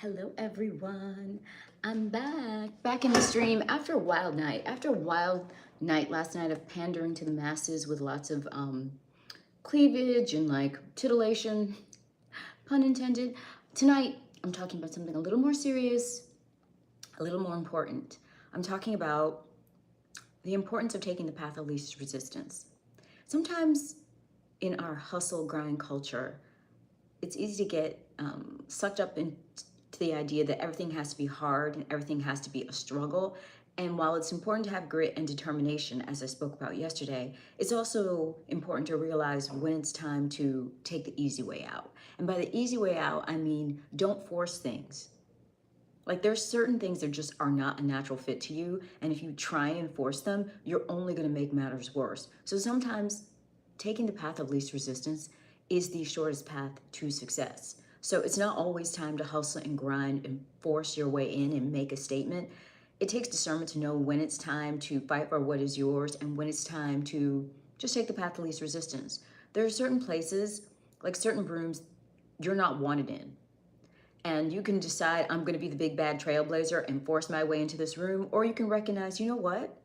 Hello everyone. I'm back in the stream after a wild night. After a wild night last night of pandering to the masses with lots of cleavage and like titillation, pun intended. Tonight, I'm talking about something a little more serious, a little more important. I'm talking about the importance of taking the path of least resistance. Sometimes in our hustle grind culture, it's easy to get sucked up into the idea that everything has to be hard and everything has to be a struggle. And while it's important to have grit and determination, as I spoke about yesterday, it's also important to realize when it's time to take the easy way out. And by the easy way out, I mean, don't force things. Like there's certain things that just are not a natural fit to you. And if you try and force them, you're only gonna make matters worse. So sometimes taking the path of least resistance is the shortest path to success. So it's not always time to hustle and grind and force your way in and make a statement. It takes discernment to know when it's time to fight for what is yours and when it's time to just take the path of least resistance. There are certain places, like certain rooms, you're not wanted in. And you can decide, I'm gonna be the big bad trailblazer and force my way into this room, or you can recognize, you know what?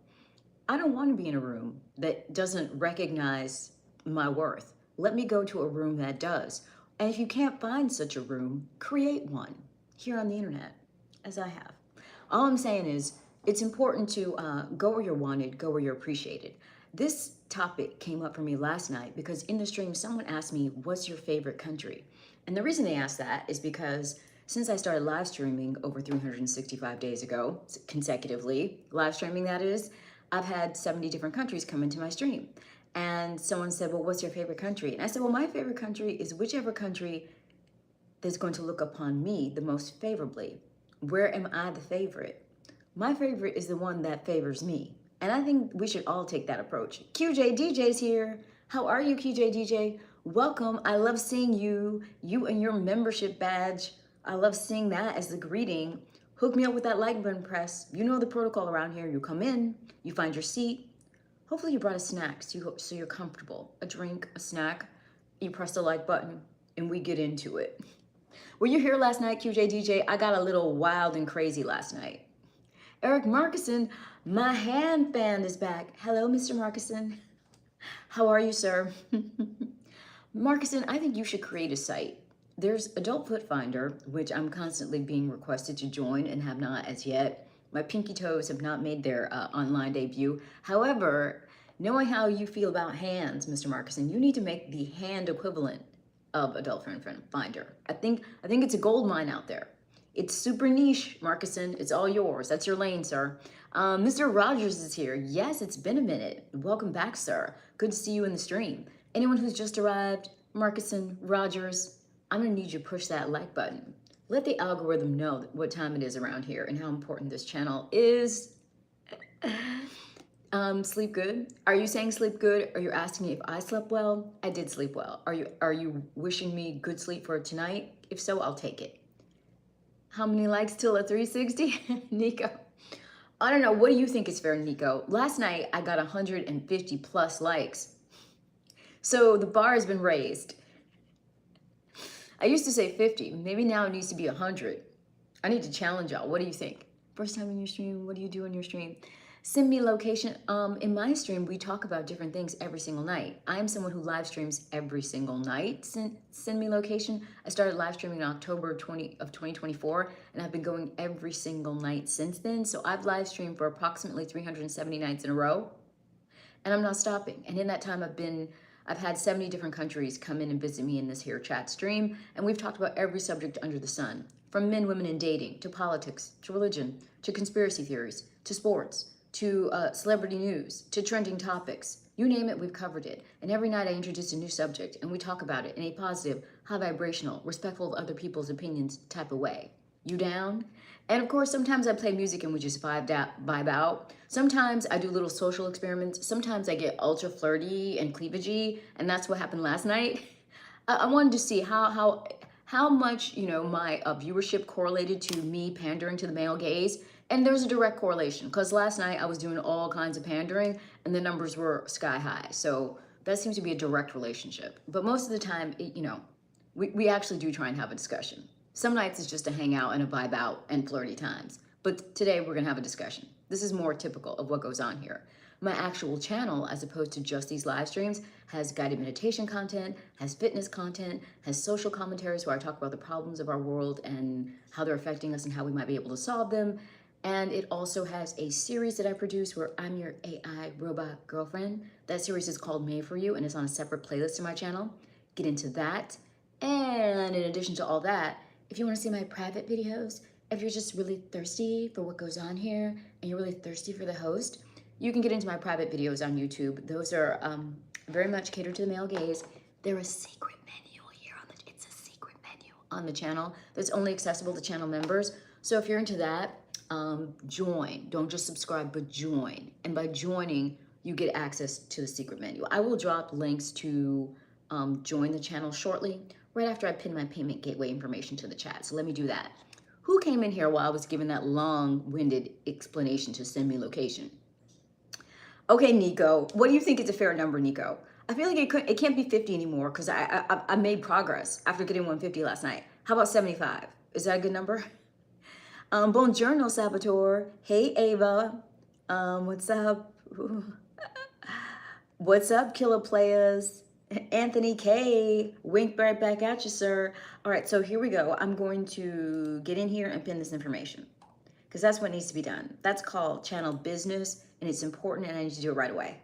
I don't wanna be in a room that doesn't recognize my worth. Let me go to a room that does. And if you can't find such a room, create one here on the internet, as I have. All I'm saying is it's important to go where you're wanted, go where you're appreciated. This topic came up for me last night because in the stream, someone asked me, what's your favorite country? And the reason they asked that is because since I started live streaming over 365 days ago, consecutively, live streaming that is, I've had 70 different countries come into my stream. And someone said, well, what's your favorite country? And I said, well, my favorite country is whichever country that's going to look upon me the most favorably. Where am I the favorite? My favorite is the one that favors me. And I think we should all take that approach. QJ DJ's here. How are you, QJ DJ? Welcome. I love seeing you and your membership badge. I love seeing that as the greeting. Hook me up with that like button press. You know the protocol around here. You come in, you find your seat. Hopefully you brought a snack so you're comfortable. A drink, a snack. You press the like button and we get into it. Were you here last night, QJ DJ? I got a little wild and crazy last night. Eric Markison, my hand fan is back. Hello, Mr. Markison. How are you, sir? Markison, I think you should create a site. There's Adult Foot Finder, which I'm constantly being requested to join and have not as yet. My pinky toes have not made their online debut. However, knowing how you feel about hands, Mr. Markison, you need to make the hand equivalent of Adult Friend Finder. I think it's a gold mine out there. It's super niche, Markison. It's all yours. That's your lane, sir. Mr. Rogers is here. Yes, it's been a minute. Welcome back, sir. Good to see you in the stream. Anyone who's just arrived, Markison, Rogers, I'm gonna need you to push that like button. Let the algorithm know what time it is around here and how important this channel is. Sleep good? Are you saying sleep good? Are you asking me if I slept well? I did sleep well. Are you wishing me good sleep for tonight? If so, I'll take it. How many likes till a 360? Nico. I don't know. What do you think is fair, Nico? Last night, I got 150 plus likes. So the bar has been raised. I used to say 50. Maybe now it needs to be 100. I need to challenge y'all. What do you think? First time in your stream, what do you do in your stream? Send me location. In my stream, we talk about different things every single night. I am someone who live streams every single night. Send me location. I started live streaming in October 2024, and I've been going every single night since then. So I've live streamed for approximately 370 nights in a row, and I'm not stopping. And in that time, I've had 70 different countries come in and visit me in this here chat stream, and we've talked about every subject under the sun, from men, women, and dating, to politics, to religion, to conspiracy theories, to sports, to celebrity news, to trending topics. You name it, we've covered it. And every night I introduce a new subject, and we talk about it in a positive, high vibrational, respectful of other people's opinions type of way. You down? And of course, sometimes I play music and we just vibe out. Sometimes I do little social experiments. Sometimes I get ultra flirty and cleavagey, and that's what happened last night. I wanted to see how much, you know, my viewership correlated to me pandering to the male gaze. And there's a direct correlation because last night I was doing all kinds of pandering and the numbers were sky high. So that seems to be a direct relationship. But most of the time, you know, we actually do try and have a discussion. Some nights it's just a hangout and a vibe out and flirty times. But today we're gonna have a discussion. This is more typical of what goes on here. My actual channel, as opposed to just these live streams, has guided meditation content, has fitness content, has social commentaries where I talk about the problems of our world and how they're affecting us and how we might be able to solve them. And it also has a series that I produce where I'm your AI robot girlfriend. That series is called Made For You and it's on a separate playlist in my channel. Get into that. And in addition to all that, if you want to see my private videos, if you're just really thirsty for what goes on here and you're really thirsty for the host, you can get into my private videos on YouTube. Those are very much catered to the male gaze. They're a secret menu here on it's a secret menu on the channel that's only accessible to channel members. So if you're into that, join. Don't just subscribe, but join. And by joining, you get access to the secret menu. I will drop links to join the channel shortly, right after I pin my payment gateway information to the chat. So let me do that. Who came in here while I was giving that long-winded explanation to send me location? Okay, Nico, what do you think is a fair number, Nico? I feel like it can't be 50 anymore because I made progress after getting 150 last night. How about 75? Is that a good number? Buongiorno, Salvatore. Hey, Ava. What's up? What's up, killer players? Anthony K. Wink right back at you, sir. All right, so here we go. I'm going to get in here and pin this information because that's what needs to be done. That's called channel business, and it's important, and I need to do it right away.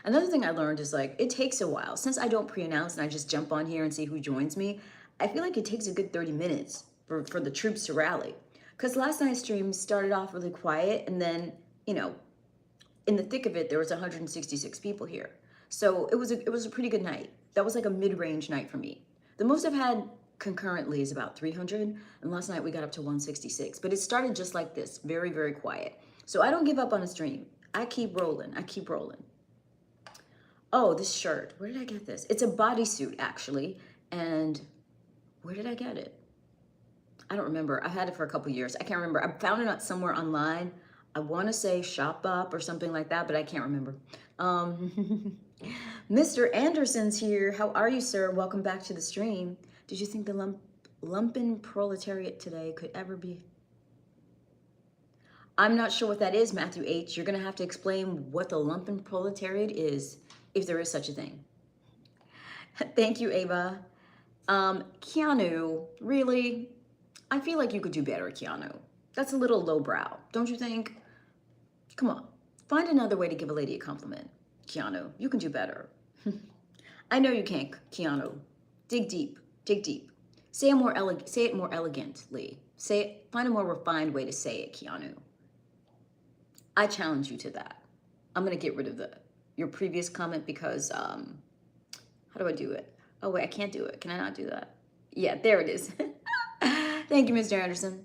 Another thing I learned is like, it takes a while. Since I don't pre-announce and I just jump on here and see who joins me, I feel like it takes a good 30 minutes for the troops to rally. Because last night's stream started off really quiet, and then, you know, in the thick of it, there was 166 people here. So it was a pretty good night. That was like a mid-range night for me. The most I've had concurrently is about 300, and last night we got up to 166. But it started just like this, very, very quiet. So I don't give up on a stream. I keep rolling. I keep rolling. Oh, this shirt. Where did I get this? It's a bodysuit, actually. And where did I get it? I don't remember. I've had it for a couple years. I can't remember. I found it somewhere online. I want to say Shopbop or something like that, but I can't remember. Mr. Anderson's here. How are you, sir? Welcome back to the stream. Did you think the lumpen proletariat today could ever be? I'm not sure what that is, Matthew H. You're going to have to explain what the lumpen proletariat is, if there is such a thing. Thank you, Ava. Keanu, really? I feel like you could do better, Keanu. That's a little lowbrow, don't you think? Come on, find another way to give a lady a compliment. Keanu, you can do better. I know you can, Keanu. Dig deep, dig deep. Say it more elegantly. Find a more refined way to say it, Keanu. I challenge you to that. I'm gonna get rid of your previous comment because, how do I do it? Oh wait, I can't do it. Can I not do that? Yeah, there it is. Thank you, Mr. Anderson.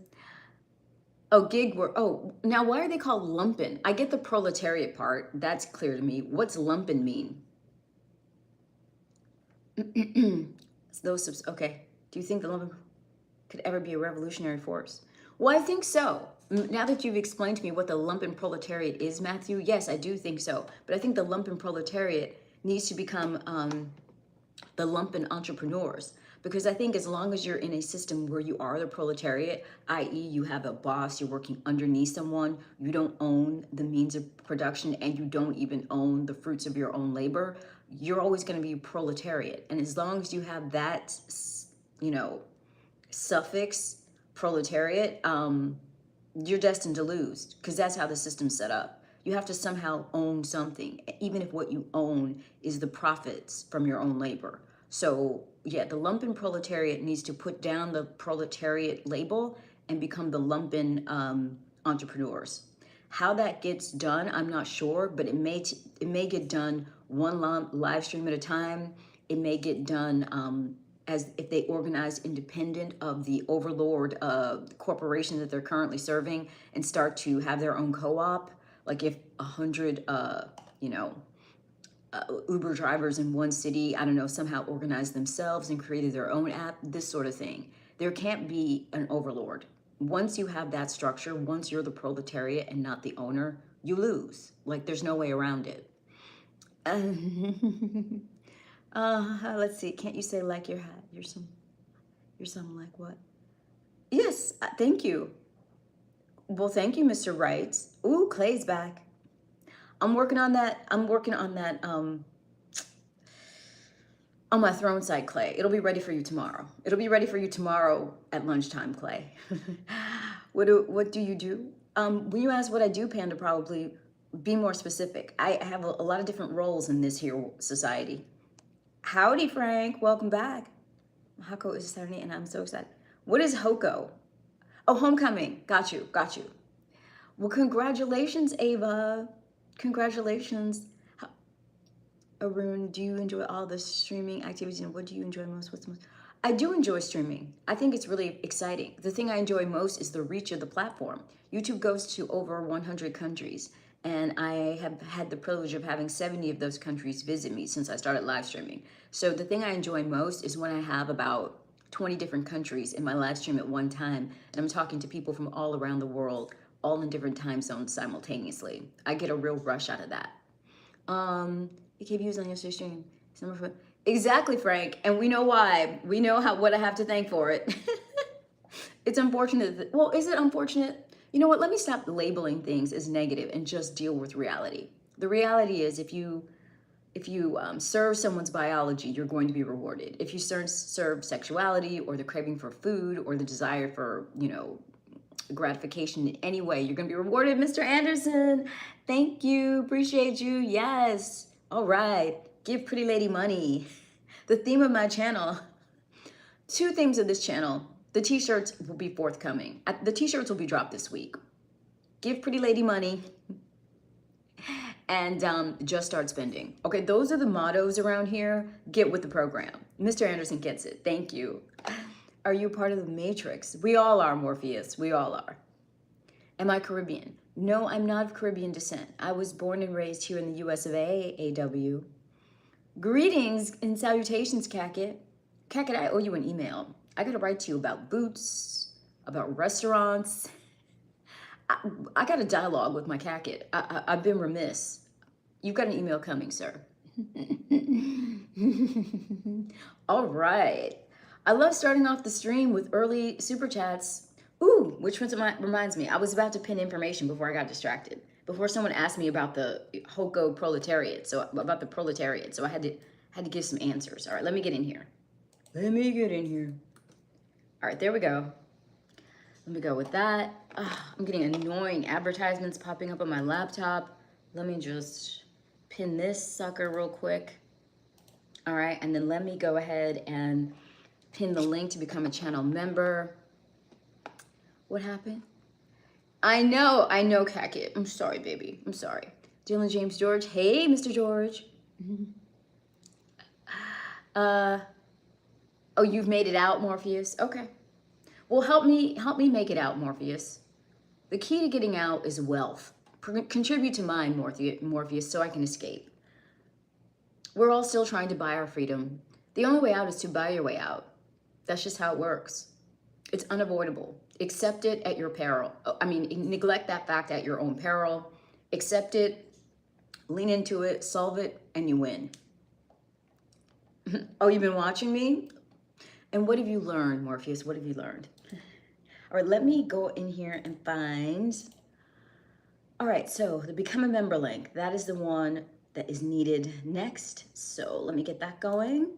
Oh, gig work. Oh, now why are they called lumpen? I get the proletariat part. That's clear to me. What's lumpen mean? Okay. Do you think the lumpen could ever be a revolutionary force? Well, I think so. Now that you've explained to me what the lumpen proletariat is, Matthew, yes, I do think so. But I think the lumpen proletariat needs to become the lumpen entrepreneurs. Because I think as long as you're in a system where you are the proletariat, i.e. you have a boss, you're working underneath someone, you don't own the means of production, and you don't even own the fruits of your own labor, you're always going to be proletariat. And as long as you have that, you know, suffix, proletariat, you're destined to lose, because that's how the system's set up. You have to somehow own something, even if what you own is the profits from your own labor. So yeah, the lumpen proletariat needs to put down the proletariat label and become the lumpen entrepreneurs. How that gets done, I'm not sure, but it may get done one live stream at a time. It may get done as if they organize independent of the overlord corporation that they're currently serving and start to have their own co-op. Like if 100, you know, Uber drivers in one city, I don't know, somehow organized themselves and created their own app, this sort of thing. There can't be an overlord. Once you have that structure, once you're the proletariat and not the owner, you lose. Like there's no way around it. Let's see, can't you say like your hat? You're some like what? Yes, thank you. Well, thank you, Mr. Wright. Ooh, Clay's back. I'm working on that. I'm working on that on my throne side, Clay. It'll be ready for you tomorrow. It'll be ready for you tomorrow at lunchtime, Clay. What do you do? When you ask what I do, Panda, probably be more specific. I have a lot of different roles in this here society. Howdy, Frank. Welcome back. Hako is Saturday, and I'm so excited. What is Hoko? Oh, homecoming. Got you. Got you. Well, congratulations, Ava. Congratulations. Arun, do you enjoy all the streaming activities, and what do you enjoy most? What's most? I do enjoy streaming. I think it's really exciting. The thing I enjoy most is the reach of the platform. YouTube goes to over 100 countries, and I have had the privilege of having 70 of those countries visit me since I started live streaming. So the thing I enjoy most is when I have about 20 different countries in my live stream at one time, and I'm talking to people from all around the world, all in different time zones simultaneously. I get a real rush out of that. You keep using on your stream. Exactly, Frank. And we know why. We know what I have to thank for it. It's unfortunate. Well, is it unfortunate? You know what? Let me stop labeling things as negative and just deal with reality. The reality is if you serve someone's biology, you're going to be rewarded. If you serve sexuality or the craving for food or the desire for, gratification in any way, you're going to be rewarded. Mr. Anderson, thank you. Appreciate you. Yes. All right. Give Pretty Lady money. The theme of my channel. Two themes of this channel. The t-shirts will be forthcoming. The t-shirts will be dropped this week. Give Pretty Lady money. And just start spending. Okay, those are the mottos around here. Get with the program. Mr. Anderson gets it. Thank you. Are you part of the Matrix? We all are, Morpheus. We all are. Am I Caribbean? No, I'm not of Caribbean descent. I was born and raised here in the US of A, AW. Greetings and salutations, Kakit. Kakit, I owe you an email. I gotta write to you about boots, about restaurants. I got a dialogue with my Kakit. I've been remiss. You've got an email coming, sir. All right. I love starting off the stream with early super chats. Ooh, which one reminds me, I was about to pin information before I got distracted. Before someone asked me about the Hoko proletariat, so about the proletariat, so I had to give some answers. All right, let me get in here. Let me get in here. All right, there we go. Let me go with that. I'm getting annoying advertisements popping up on my laptop. Let me just pin this sucker real quick. All right, and then let me go ahead and pin the link to become a channel member. What happened? I know, Kakit. I'm sorry, baby. I'm sorry. Dylan James George. Hey, Mr. George. Oh, you've made it out, Morpheus? Okay. Well, help me make it out, Morpheus. The key to getting out is wealth. Contribute to mine, Morpheus, so I can escape. We're all still trying to buy our freedom. The only way out is to buy your way out. That's just how it works. It's unavoidable. Accept it at your peril. I mean, neglect that fact at your own peril. Accept it, lean into it, solve it, and you win. Oh, you've been watching me? And what have you learned, Morpheus? What have you learned? All right, let me go in here and find. All right, so the Become a Member link, that is the one that is needed next. So let me get that going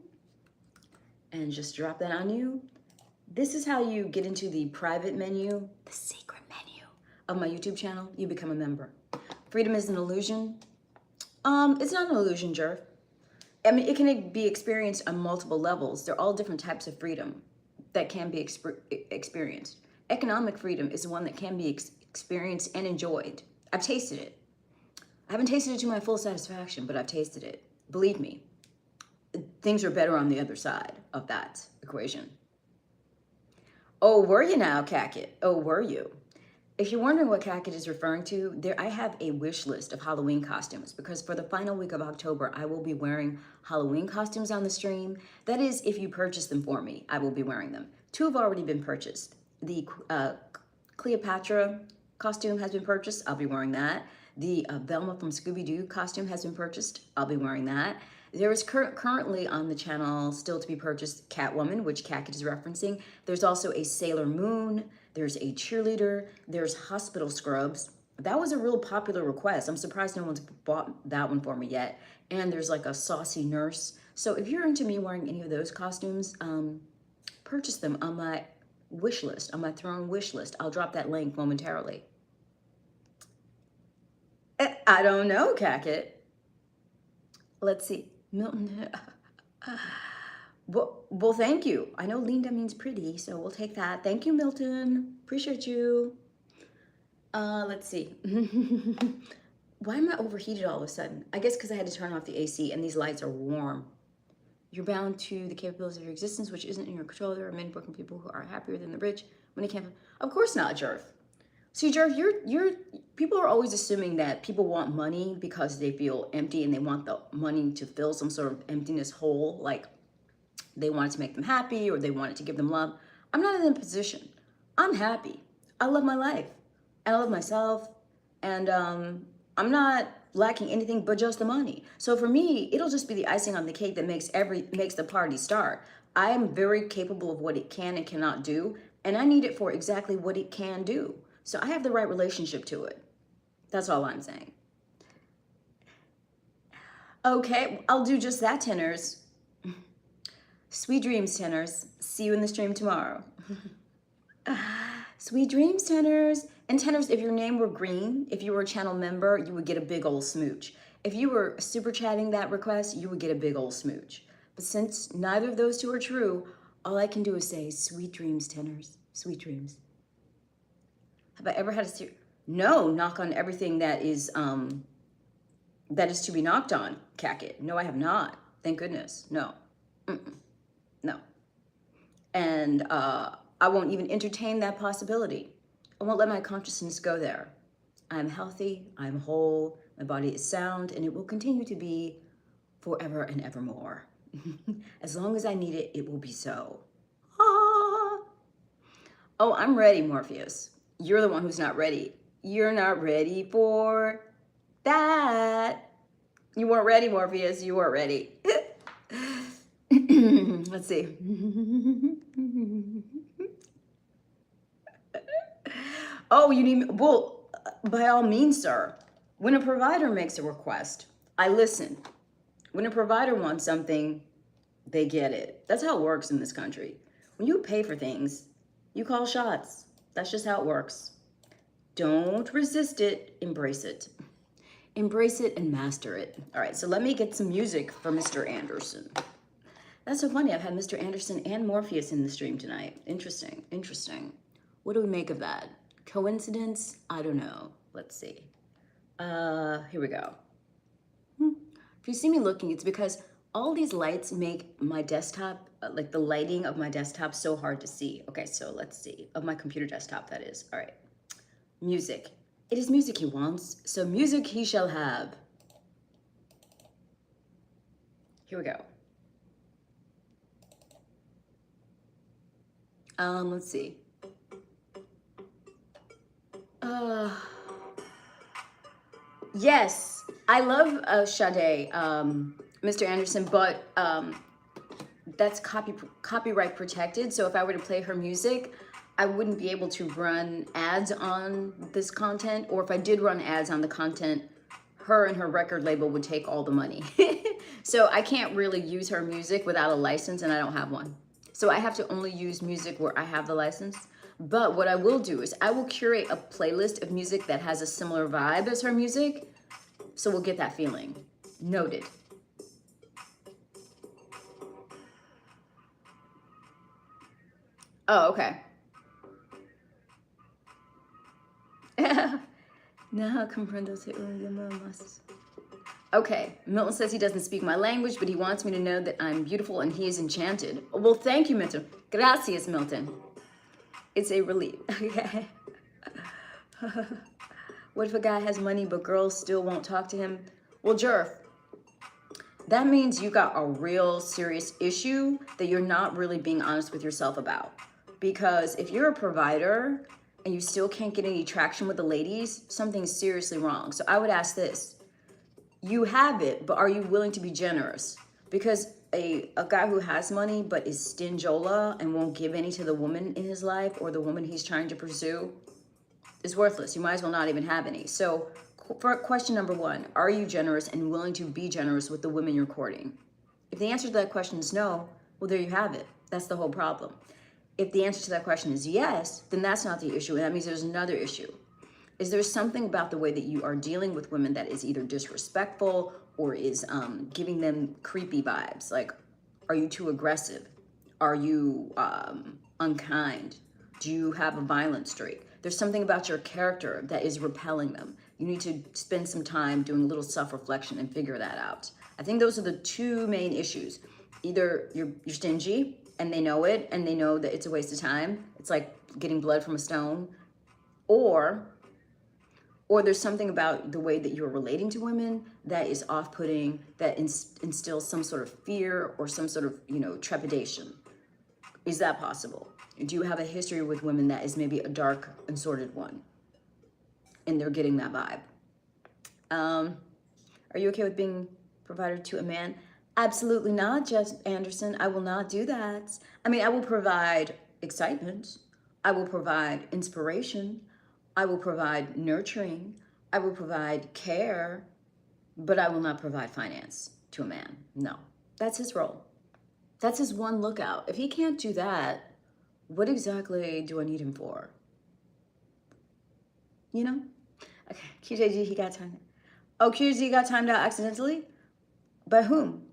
and just drop that on you. This is how you get into the private menu, the secret menu of my YouTube channel. You become a member. Freedom is an illusion. It's not an illusion, Jerv. I mean, it can be experienced on multiple levels. There are all different types of freedom that can be experienced. Economic freedom is the one that can be experienced and enjoyed. I've tasted it. I haven't tasted it to my full satisfaction, but I've tasted it. Believe me, things are better on the other side of that equation. Oh, were you now, Kakit? Oh, were you? If you're wondering what Kakit is referring to, I have a wish list of Halloween costumes because for the final week of October, I will be wearing Halloween costumes on the stream. That is, if you purchase them for me, I will be wearing them. 2 have already been purchased. The Cleopatra costume has been purchased. I'll be wearing that. The Velma from Scooby-Doo costume has been purchased. I'll be wearing that. There is currently on the channel, still to be purchased, Catwoman, which Cat is referencing. There's also a Sailor Moon. There's a cheerleader. There's Hospital Scrubs. That was a real popular request. I'm surprised no one's bought that one for me yet. And there's like a saucy nurse. So if you're into me wearing any of those costumes, purchase them on my wish list, on my throne wish list. I'll drop that link momentarily. I don't know, Cacket. Let's see. Milton. Well, thank you. I know Linda means pretty, so we'll take that. Thank you, Milton. Appreciate you. Let's see. Why am I overheated all of a sudden? I guess because I had to turn off the AC and these lights are warm. You're bound to the capabilities of your existence, which isn't in your control. There are many broken people who are happier than the rich when they can't. Of course not, Jerf. See, Jerf, people are always assuming that people want money because they feel empty and they want the money to fill some sort of emptiness hole, like they want it to make them happy or they want it to give them love. I'm not in that position. I'm happy. I love my life and I love myself, and I'm not lacking anything but just the money. So for me, it'll just be the icing on the cake that makes the party start. I am very capable of what it can and cannot do, and I need it for exactly what it can do. So I have the right relationship to it. That's all I'm saying. Okay, I'll do just that, Tenors. Sweet dreams, Tenors. See you in the stream tomorrow. Sweet dreams, Tenors. And Tenors, if your name were green, if you were a channel member, you would get a big old smooch. If you were super chatting that request, you would get a big old smooch. But since neither of those two are true, all I can do is say, sweet dreams, Tenors. Sweet dreams. Have I ever had a no knock on everything that is to be knocked on, Cacket? No, I have not. Thank goodness. No. No. And I won't even entertain that possibility. I won't let my consciousness go there. I'm healthy, I'm whole, my body is sound, and it will continue to be forever and evermore. As long as I need it, it will be so. Ah. Oh, I'm ready, Morpheus. You're the one who's not ready. You're not ready for that. You weren't ready, Morpheus. You weren't ready. Let's see. Oh, you need, well, by all means, sir. When a provider makes a request, I listen. When a provider wants something, they get it. That's how it works in this country. When you pay for things, you call shots. That's just how it works. Don't resist it, embrace it. Embrace it and master it. All right, so let me get some music for Mr. Anderson. That's so funny. I've had Mr. Anderson and Morpheus in the stream tonight. Interesting, interesting. What do we make of that? Coincidence? I don't know. Let's see. Here we go. If you see me looking, it's because all these lights make my desktop, like the lighting of my desktop, so hard to see. Okay, so let's see. Of my computer desktop, that is. All right. Music. It is music he wants, so music he shall have. Here we go. Let's see. Yes, I love Sade, Mr. Anderson, but that's copyright protected. So if I were to play her music, I wouldn't be able to run ads on this content, or if I did run ads on the content, her and her record label would take all the money. So I can't really use her music without a license, and I don't have one. So I have to only use music where I have the license. But what I will do is I will curate a playlist of music that has a similar vibe as her music, so we'll get that feeling. Noted. Oh, okay. Now comprendo se más. Okay, Milton says he doesn't speak my language, but he wants me to know that I'm beautiful and he is enchanted. Well, thank you, Milton. Gracias, Milton. It's a relief. Okay. What if a guy has money but girls still won't talk to him? Well, Jerf, that means you got a real serious issue that you're not really being honest with yourself about. Because if you're a provider and you still can't get any traction with the ladies, something's seriously wrong. So I would ask this. You have it, but are you willing to be generous? Because a guy who has money but is stingola and won't give any to the woman in his life or the woman he's trying to pursue is worthless. You might as well not even have any. So for question number one, are you generous and willing to be generous with the women you're courting? If the answer to that question is no, well, there you have it. That's the whole problem. If the answer to that question is yes, then that's not the issue. And that means there's another issue. Is there something about the way that you are dealing with women that is either disrespectful or is giving them creepy vibes? Like, are you too aggressive? Are you unkind? Do you have a violent streak? There's something about your character that is repelling them. You need to spend some time doing a little self-reflection and figure that out. I think those are the two main issues. Either you're stingy and they know it and they know that it's a waste of time. It's like getting blood from a stone. Or there's something about the way that you're relating to women that is off-putting, that instills some sort of fear or some sort of, trepidation. Is that possible? Do you have a history with women that is maybe a dark and sordid one? And they're getting that vibe. Are you okay with being provided to a man? Absolutely not, Jess Anderson. I will not do that. I mean, I will provide excitement. I will provide inspiration. I will provide nurturing. I will provide care, but I will not provide finance to a man. No, that's his role. That's his one lookout. If he can't do that, what exactly do I need him for? Okay, QJG, he got timed. Oh, QJG got timed out accidentally? By whom?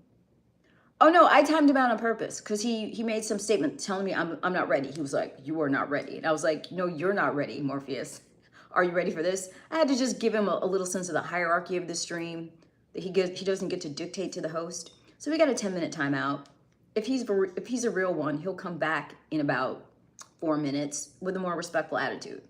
Oh no, I timed him out on purpose because he made some statement telling me I'm not ready. He was like, you are not ready. And I was like, no, you're not ready, Morpheus. Are you ready for this? I had to just give him a little sense of the hierarchy of the stream. That he doesn't get to dictate to the host. So we got a 10-minute timeout. If he's a real one, he'll come back in about 4 minutes with a more respectful attitude.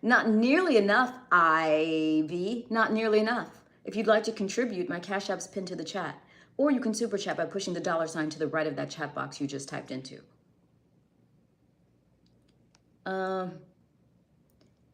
Not nearly enough, Ivy. Not nearly enough. If you'd like to contribute, my Cash App's pinned to the chat. Or you can super chat by pushing the $ to the right of that chat box you just typed into.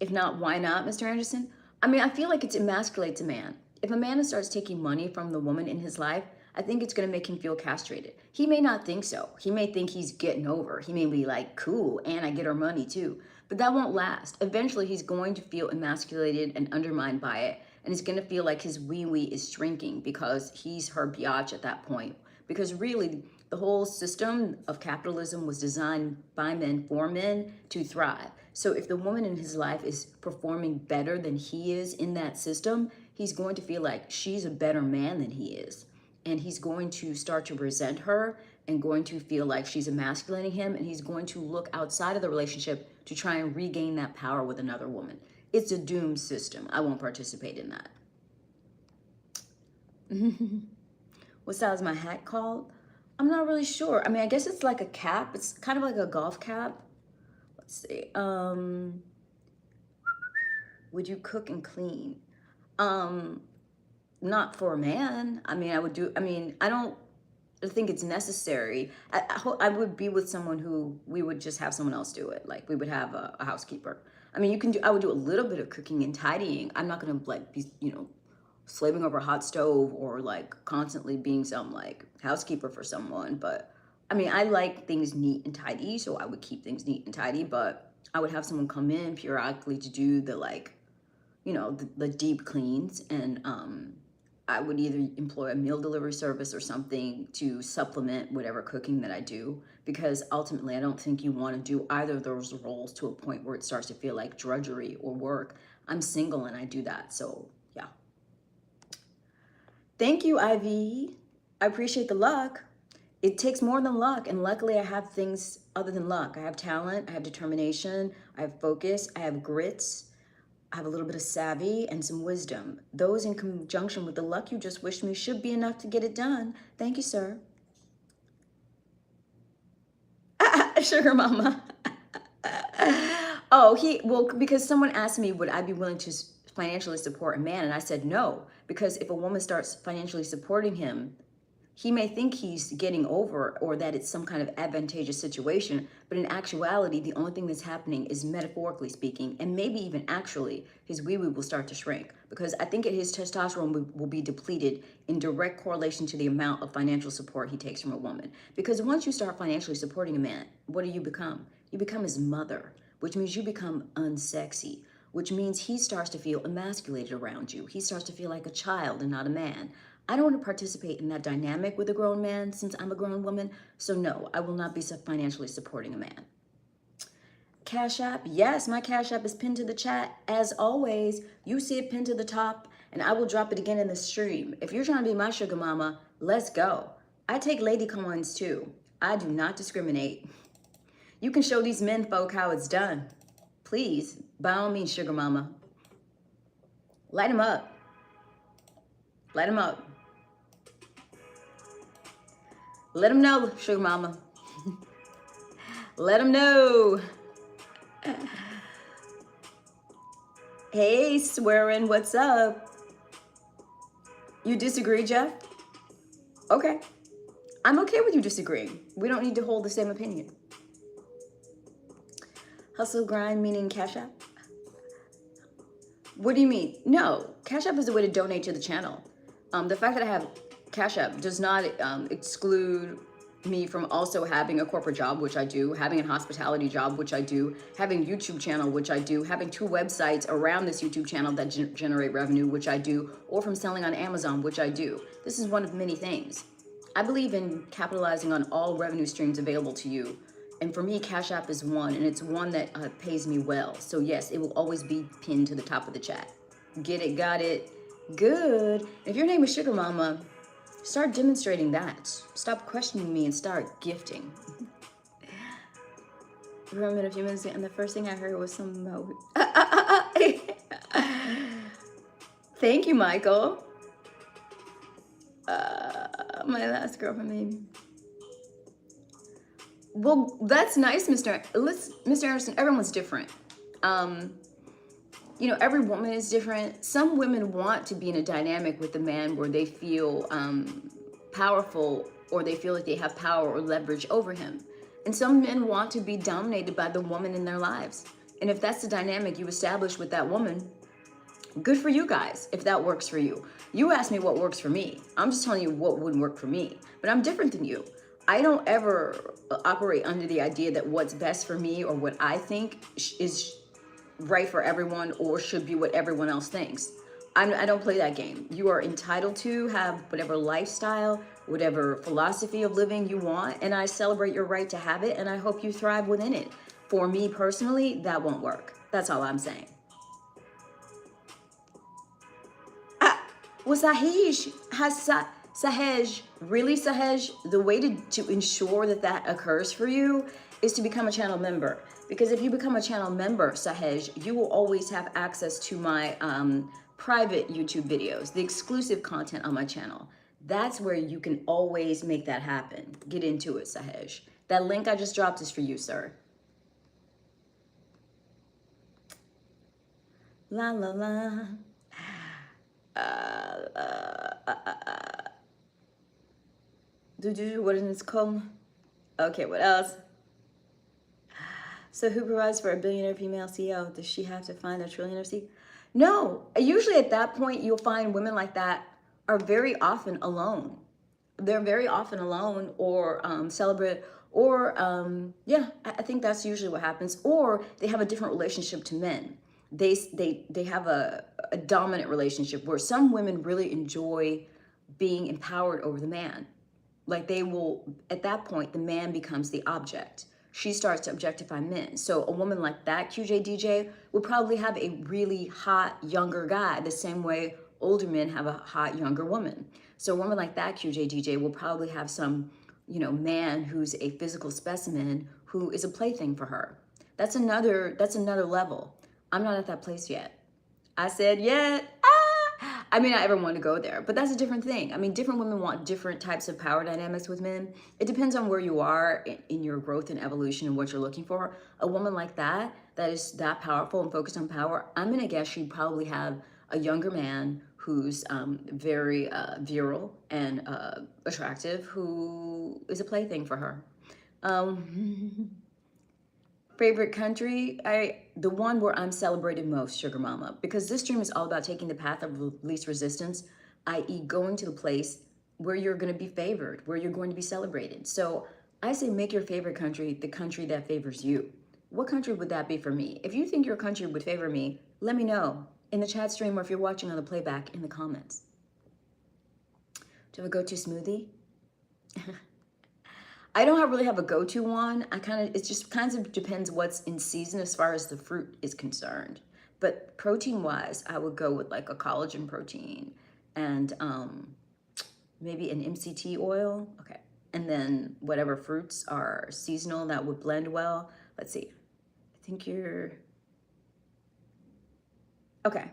If not, why not, Mr. Anderson? I mean, I feel like it emasculates a man. If a man starts taking money from the woman in his life, I think it's going to make him feel castrated. He may not think so. He may think he's getting over. He may be like, cool, and I get her money too. But that won't last. Eventually, he's going to feel emasculated and undermined by it. And he's going to feel like his wee-wee is shrinking because he's her biatch at that point. Because really, the whole system of capitalism was designed by men for men to thrive. So if the woman in his life is performing better than he is in that system, he's going to feel like she's a better man than he is. And he's going to start to resent her and going to feel like she's emasculating him. And he's going to look outside of the relationship to try and regain that power with another woman. It's a doomed system. I won't participate in that. What style is my hat called? I'm not really sure. I mean, I guess it's like a cap. It's kind of like a golf cap. Let's see. Would you cook and clean? Not for a man. I mean, I don't think it's necessary. I would be with someone who we would just have someone else do it. Like we would have a housekeeper. I mean, I would do a little bit of cooking and tidying. I'm not going to like be, slaving over a hot stove or like constantly being some like housekeeper for someone. But I mean, I like things neat and tidy, so I would keep things neat and tidy, but I would have someone come in periodically to do the like, the deep cleans. And I would either employ a meal delivery service or something to supplement whatever cooking that I do, because ultimately I don't think you want to do either of those roles to a point where it starts to feel like drudgery or work. I'm single and I do that, so yeah. Thank you, Ivy. I appreciate the luck. It takes more than luck, and luckily I have things other than luck. I have talent, I have determination, I have focus, I have grits, I have a little bit of savvy and some wisdom. Those in conjunction with the luck you just wished me should be enough to get it done. Thank you, sir. Sugar mama. Because someone asked me, would I be willing to financially support a man? And I said no, because if a woman starts financially supporting him, He may think he's getting over or that it's some kind of advantageous situation, but in actuality, the only thing that's happening is metaphorically speaking, and maybe even actually, his wee-wee will start to shrink because I think his testosterone will be depleted in direct correlation to the amount of financial support he takes from a woman. Because once you start financially supporting a man, what do you become? You become his mother, which means you become unsexy, which means he starts to feel emasculated around you. He starts to feel like a child and not a man. I don't want to participate in that dynamic with a grown man since I'm a grown woman. So no, I will not be financially supporting a man. Cash App, yes, my Cash App is pinned to the chat. As always, you see it pinned to the top and I will drop it again in the stream. If you're trying to be my sugar mama, let's go. I take lady coins too. I do not discriminate. You can show these men folk how it's done. Please, by all means, sugar mama. Light them up. Light them up. Let them know, sugar mama. Let them know. Hey, Swearin', what's up? You disagree, Jeff? Okay. I'm okay with you disagreeing. We don't need to hold the same opinion. Hustle grind meaning Cash App? What do you mean? No, Cash App is a way to donate to the channel. The fact that I have Cash App does not exclude me from also having a corporate job, which I do, having a hospitality job, which I do, having a YouTube channel, which I do, having 2 websites around this YouTube channel that generate revenue, which I do, or from selling on Amazon, which I do. This is one of many things. I believe in capitalizing on all revenue streams available to you. And for me, Cash App is one, and it's one that pays me well. So yes, it will always be pinned to the top of the chat. Get it, got it, good. If your name is Sugar Mama, start demonstrating that. Stop questioning me and start gifting. Remember a few minutes ago, and the first thing I heard was some Mo. Thank you, Michael. My last girlfriend made me. Well, that's nice, Mr. Anderson. Everyone's different. You know, every woman is different. Some women want to be in a dynamic with a man where they feel powerful, or they feel like they have power or leverage over him. And some men want to be dominated by the woman in their lives. And if that's the dynamic you establish with that woman, good for you guys if that works for you. You asked me what works for me. I'm just telling you what wouldn't work for me. But I'm different than you. I don't ever operate under the idea that what's best for me or what I think is right for everyone or should be what everyone else thinks. I don't play that game. You are entitled to have whatever lifestyle, whatever philosophy of living you want, and I celebrate your right to have it, and I hope you thrive within it. For me personally, that won't work. That's all I'm saying. Well, Sahej, really Sahej, the way to ensure that occurs for you is to become a channel member. Because if you become a channel member, Sahej, you will always have access to my private YouTube videos, the exclusive content on my channel. That's where you can always make that happen. Get into it, Sahej. That link I just dropped is for you, sir. La la la. What is this called? Okay, what else? So who provides for a billionaire female CEO? Does she have to find a trillionaire CEO? No, usually at that point, you'll find women like that are very often alone. They're very often alone or celibate, or yeah, I think that's usually what happens. Or they have a different relationship to men. They have a dominant relationship where some women really enjoy being empowered over the man. Like they will, at that point, the man becomes the object. She starts to objectify men. So a woman like that, QJ DJ, would probably have a really hot younger guy, the same way older men have a hot younger woman. So a woman like that, QJ DJ, will probably have some, you know, man who's a physical specimen who is a plaything for her. That's another level. I'm not at that place yet. I said yet. I may not ever want to go there, but that's a different thing. I mean, different women want different types of power dynamics with men. It depends on where you are in your growth and evolution and what you're looking for. A woman like that is that powerful and focused on power, I'm gonna guess she'd probably have a younger man who's very virile and attractive, who is a plaything for her. Favorite country, the one where I'm celebrated most, Sugar Mama, because this stream is all about taking the path of least resistance, i.e. going to the place where you're going to be favored, where you're going to be celebrated. So I say make your favorite country the country that favors you. What country would that be for me? If you think your country would favor me, let me know in the chat stream, or if you're watching on the playback, in the comments. Do you have a go-to smoothie? I don't really have a go-to one. It just kind of depends what's in season as far as the fruit is concerned. But protein-wise, I would go with like a collagen protein and maybe an MCT oil. Okay. And then whatever fruits are seasonal that would blend well. Let's see. I think you're... Okay.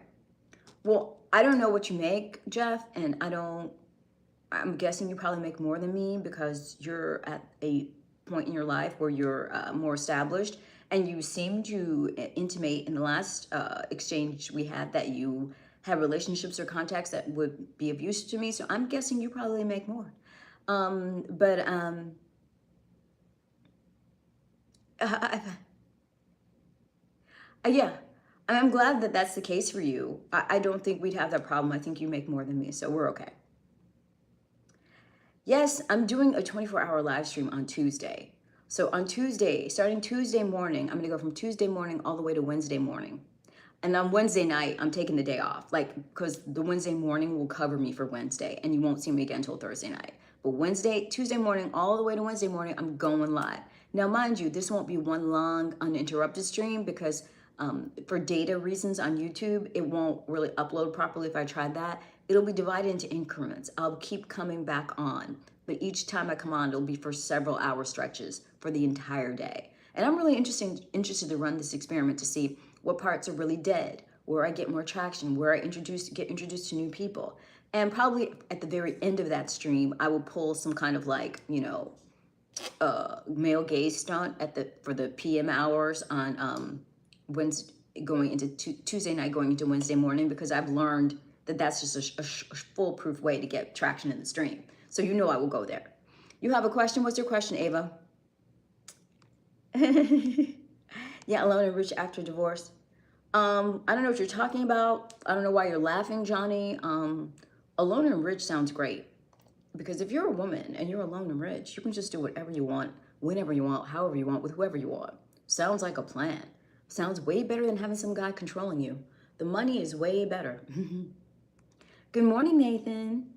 Well, I don't know what you make, Jeff, and I'm guessing you probably make more than me because you're at a point in your life where you're more established, and you seem to intimate in the last exchange we had that you have relationships or contacts that would be of use to me. So I'm guessing you probably make more. Yeah, I'm glad that that's the case for you. I don't think we'd have that problem. I think you make more than me, so we're okay. Yes, I'm doing a 24-hour live stream on Tuesday. So on Tuesday, starting Tuesday morning, I'm gonna go from Tuesday morning all the way to Wednesday morning. And on Wednesday night, I'm taking the day off, like, because the Wednesday morning will cover me for Wednesday, and you won't see me again until Thursday night. But Tuesday morning, all the way to Wednesday morning, I'm going live. Now, mind you, this won't be one long uninterrupted stream because for data reasons on YouTube, it won't really upload properly if I tried that. It'll be divided into increments. I'll keep coming back on, but each time I come on, it'll be for several hour stretches for the entire day. And I'm really interested to run this experiment to see what parts are really dead, where I get more traction, where I get introduced to new people. And probably at the very end of that stream, I will pull some kind of like, male gaze stunt for the PM hours on Wednesday, going into Tuesday night, going into Wednesday morning, because I've learned that that's just a foolproof way to get traction in the stream. So I will go there. You have a question? What's your question, Ava? Yeah, alone and rich after divorce. I don't know what you're talking about. I don't know why you're laughing, Johnny. Alone and rich sounds great. Because if you're a woman and you're alone and rich, you can just do whatever you want, whenever you want, however you want, with whoever you want. Sounds like a plan. Sounds way better than having some guy controlling you. The money is way better. Good morning, Nathan.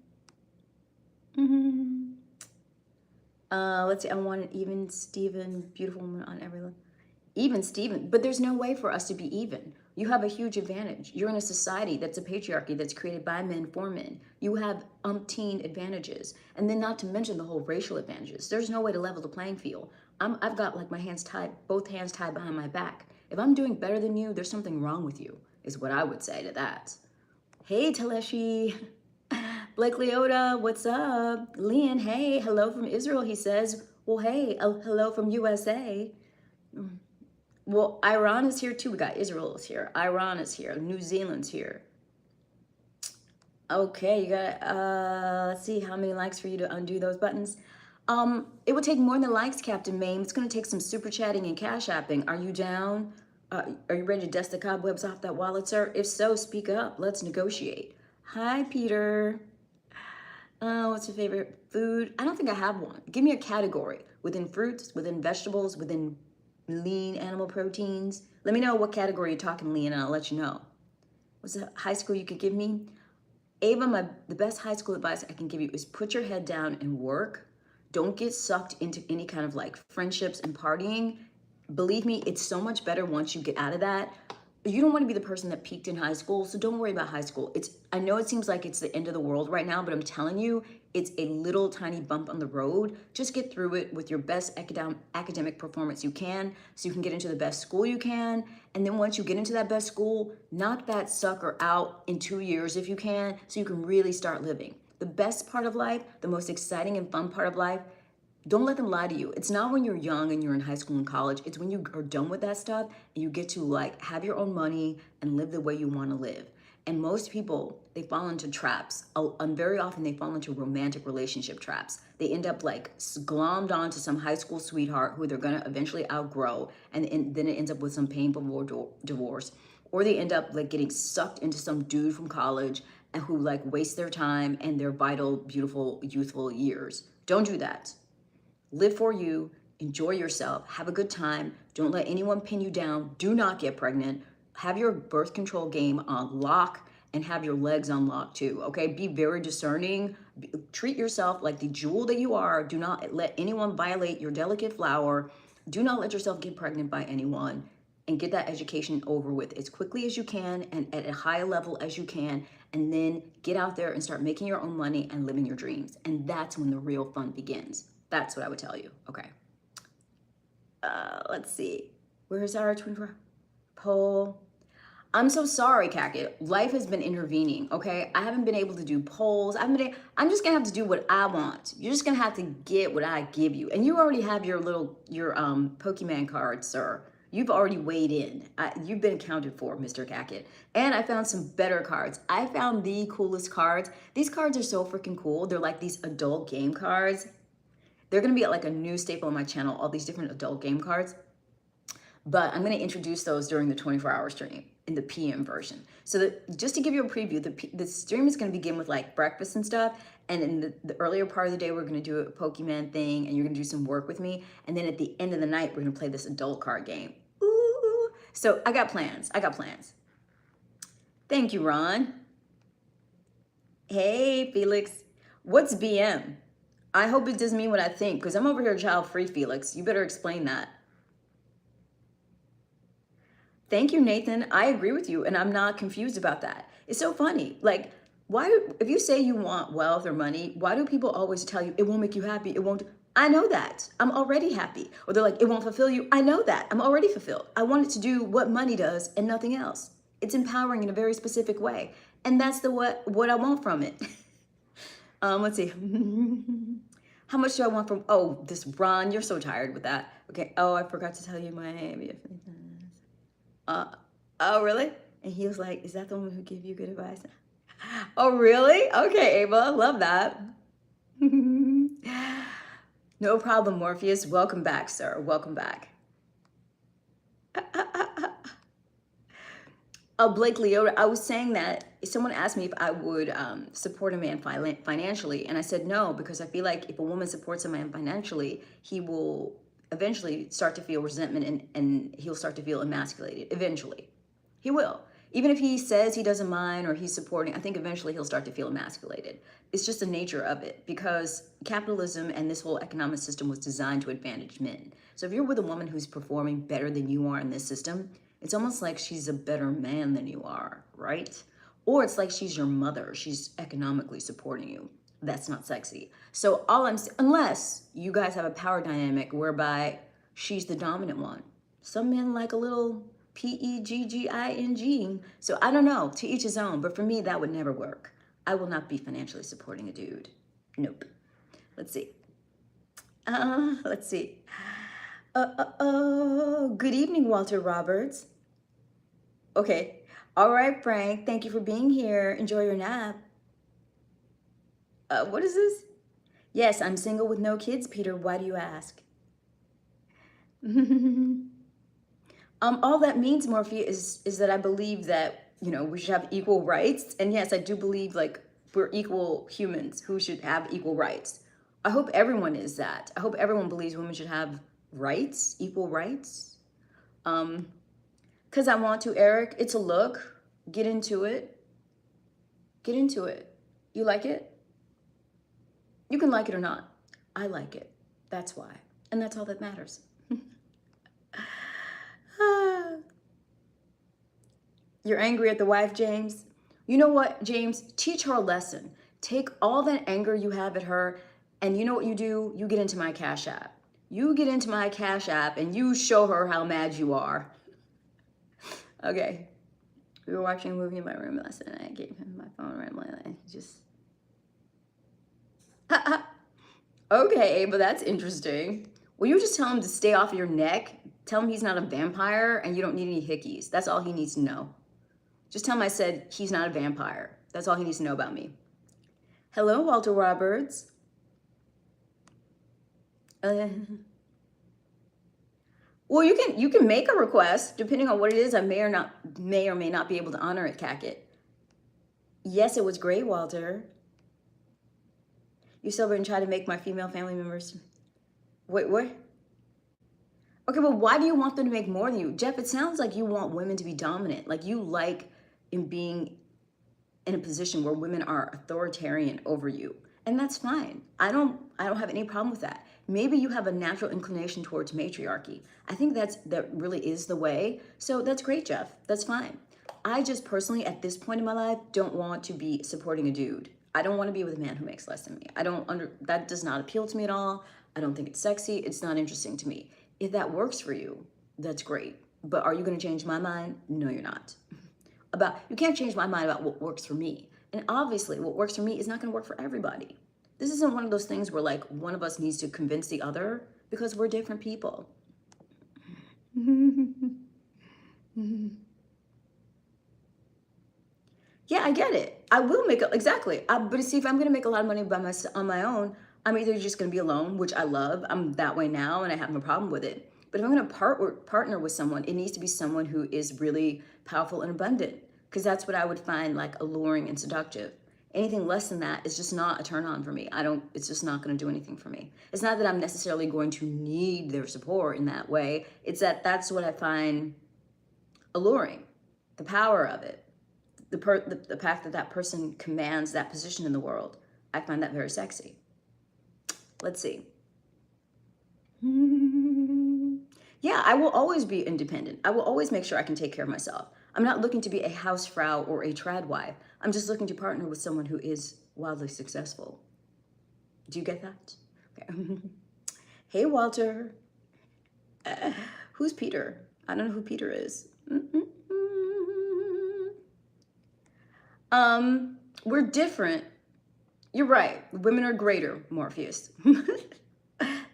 Let's see, I want an even Steven, beautiful woman on every level. Even Steven, but there's no way for us to be even. You have a huge advantage. You're in a society that's a patriarchy that's created by men for men. You have umpteen advantages. And then not to mention the whole racial advantages. There's no way to level the playing field. I've got like my hands tied, both hands tied behind my back. If I'm doing better than you, there's something wrong with you, is what I would say to that. Hey, Teleshi. Blake Leota, what's up? Leon, hey, hello from Israel, he says. Well, hey, hello from USA. Well, Iran is here too. We got Israel is here. Iran is here. New Zealand's here. Okay, you got, let's see how many likes for you to undo those buttons. It would take more than likes, Captain Mame. It's going to take some super chatting and cash apping. Are you down? Are you ready to dust the cobwebs off that wallet, sir? If so, speak up. Let's negotiate. Hi, Peter. What's your favorite food? I don't think I have one. Give me a category within fruits, within vegetables, within lean animal proteins. Let me know what category you're talking, Lean, and I'll let you know. What's the high school you could give me? Ava, the best high school advice I can give you is put your head down and work. Don't get sucked into any kind of like friendships and partying. Believe me, it's so much better once you get out of that. You don't want to be the person that peaked in high school, so don't worry about high school. I know it seems like it's the end of the world right now, but I'm telling you, it's a little tiny bump on the road. Just get through it with your best academic performance you can, so you can get into the best school you can. And then once you get into that best school, knock that sucker out in 2 years if you can, so you can really start living. The best part of life, the most exciting and fun part of life, don't let them lie to you. It's not when you're young and you're in high school and college. It's when you are done with that stuff and you get to like have your own money and live the way you want to live. And most people, they fall into traps. And very often they fall into romantic relationship traps. They end up like glommed onto some high school sweetheart who they're gonna eventually outgrow, and then it ends up with some painful divorce. Or they end up like getting sucked into some dude from college and who like wastes their time and their vital, beautiful, youthful years. Don't do that. Live for you, enjoy yourself, have a good time. Don't let anyone pin you down. Do not get pregnant. Have your birth control game on lock and have your legs on lock too, okay? Be very discerning. Treat yourself like the jewel that you are. Do not let anyone violate your delicate flower. Do not let yourself get pregnant by anyone, and get that education over with as quickly as you can and at a high level as you can, and then get out there and start making your own money and living your dreams. And that's when the real fun begins. That's what I would tell you. Okay. Let's see. Where's our 24 poll? I'm so sorry, Kakat. Life has been intervening, okay? I haven't been able to do polls. I'm just gonna have to do what I want. You're just gonna have to get what I give you. And you already have your Pokemon cards, sir. You've already weighed in. You've been accounted for, Mr. Kakat. And I found some better cards. I found the coolest cards. These cards are so freaking cool. They're like these adult game cards. They're gonna be like a new staple on my channel, all these different adult game cards. But I'm gonna introduce those during the 24-hour stream in the PM version. So just to give you a preview, the stream is gonna begin with like breakfast and stuff. And in the earlier part of the day, we're gonna do a Pokemon thing and you're gonna do some work with me. And then at the end of the night, we're gonna play this adult card game. Ooh. So I got plans, Thank you, Ron. Hey, Felix. What's BM? I hope it doesn't mean what I think, because I'm over here child-free, Felix. You better explain that. Thank you, Nathan. I agree with you, and I'm not confused about that. It's so funny. Like, if you say you want wealth or money, why do people always tell you, it won't make you happy, it won't? I know that. I'm already happy. Or they're like, it won't fulfill you. I know that. I'm already fulfilled. I want it to do what money does and nothing else. It's empowering in a very specific way. And that's what I want from it. Let's see. How much do I want from, oh, this Ron, you're so tired with that. Okay, oh, I forgot to tell you my, oh, really? And he was like, is that the woman who gave you good advice? Oh, really? Okay, Ava, I love that. No problem, Morpheus. Welcome back, sir. Welcome back. Blake Leota, I was saying that someone asked me if I would support a man financially, and I said no, because I feel like if a woman supports a man financially, he will eventually start to feel resentment and he'll start to feel emasculated. Eventually, he will. Even if he says he doesn't mind or he's supporting, I think eventually he'll start to feel emasculated. It's just the nature of it, because capitalism and this whole economic system was designed to advantage men. So if you're with a woman who's performing better than you are in this system, it's almost like she's a better man than you are, right? Or it's like she's your mother. She's economically supporting you. That's not sexy. So unless you guys have a power dynamic whereby she's the dominant one. Some men like a little PEGGING. So I don't know, to each his own. But for me, that would never work. I will not be financially supporting a dude. Nope. Let's see. Let's see. Good evening, Walter Roberts. Okay. All right, Frank. Thank you for being here. Enjoy your nap. What is this? Yes, I'm single with no kids, Peter. Why do you ask? All that means, Morpheus, is that I believe that, you know, we should have equal rights. And yes, I do believe like we're equal humans who should have equal rights. I hope everyone is that. I hope everyone believes women should have rights, equal rights. Because I want to, Eric. It's a look. Get into it. Get into it. You like it? You can like it or not. I like it. That's why. And that's all that matters. You're angry at the wife, James? You know what, James? Teach her a lesson. Take all that anger you have at her, and you know what you do? You get into my Cash App. You get into my Cash App, and you show her how mad you are. Okay. We were watching a movie in my room last night. I gave him my phone randomly, and he just... Okay, but that's interesting. Will you just tell him to stay off your neck? Tell him he's not a vampire and you don't need any hickeys. That's all he needs to know. Just tell him I said he's not a vampire. That's all he needs to know about me. Hello, Walter Roberts. Well, you can make a request depending on what it is. I may or may not be able to honor it, Cacket. Yes, it was great, Walter. You celebrate and try to make my female family members. Wait, what? Okay, but why do you want them to make more than you? Jeff, it sounds like you want women to be dominant. Like you like in being in a position where women are authoritarian over you. And that's fine. I don't have any problem with that. Maybe you have a natural inclination towards matriarchy. I think that really is the way. So that's great, Jeff. That's fine. I just personally, at this point in my life, don't want to be supporting a dude. I don't want to be with a man who makes less than me. That does not appeal to me at all. I don't think it's sexy. It's not interesting to me. If that works for you, that's great. But are you going to change my mind? No, you're not. You can't change my mind about what works for me. And obviously what works for me is not going to work for everybody. This isn't one of those things where like one of us needs to convince the other, because we're different people. Yeah, I get it. I will make it, exactly. But see, if I'm going to make a lot of money on my own, I'm either just going to be alone, which I love. I'm that way now and I have no problem with it. But if I'm going to partner with someone, it needs to be someone who is really powerful and abundant, because that's what I would find like alluring and seductive. Anything less than that is just not a turn on for me. It's just not going to do anything for me. It's not that I'm necessarily going to need their support in that way. It's that's what I find alluring, the power of it. The fact that person commands that position in the world. I find that very sexy. Let's see. Yeah, I will always be independent. I will always make sure I can take care of myself. I'm not looking to be a housefrau or a trad wife. I'm just looking to partner with someone who is wildly successful. Do you get that? Okay. Hey, Walter. Who's Peter? I don't know who Peter is. We're different. You're right. Women are greater, Morpheus.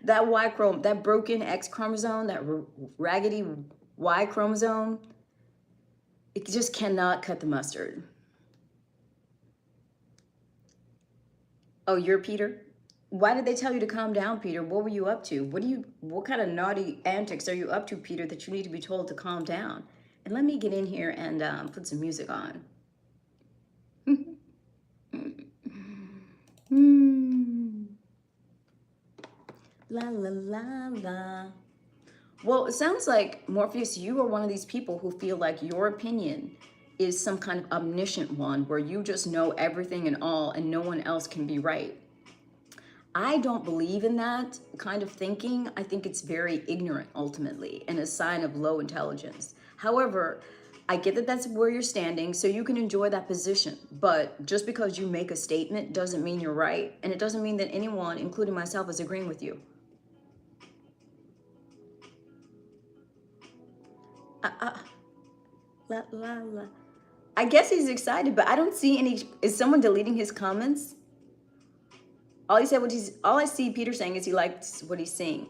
That Y chromosome, that broken X chromosome, that raggedy Y chromosome, it just cannot cut the mustard. Oh, you're Peter? Why did they tell you to calm down, Peter? What were you up to? What kind of naughty antics are you up to, Peter, that you need to be told to calm down? And let me get in here and put some music on. La la la la. Well, it sounds like, Morpheus, you are one of these people who feel like your opinion is some kind of omniscient one where you just know everything and all and no one else can be right. I don't believe in that kind of thinking. I think it's very ignorant ultimately and a sign of low intelligence. However, I get that that's where you're standing, so you can enjoy that position. But just because you make a statement doesn't mean you're right. And it doesn't mean that anyone, including myself, is agreeing with you. La, la, la. I guess he's excited, but I don't see any. Is someone deleting his comments? All I see Peter saying is he likes what he's seeing.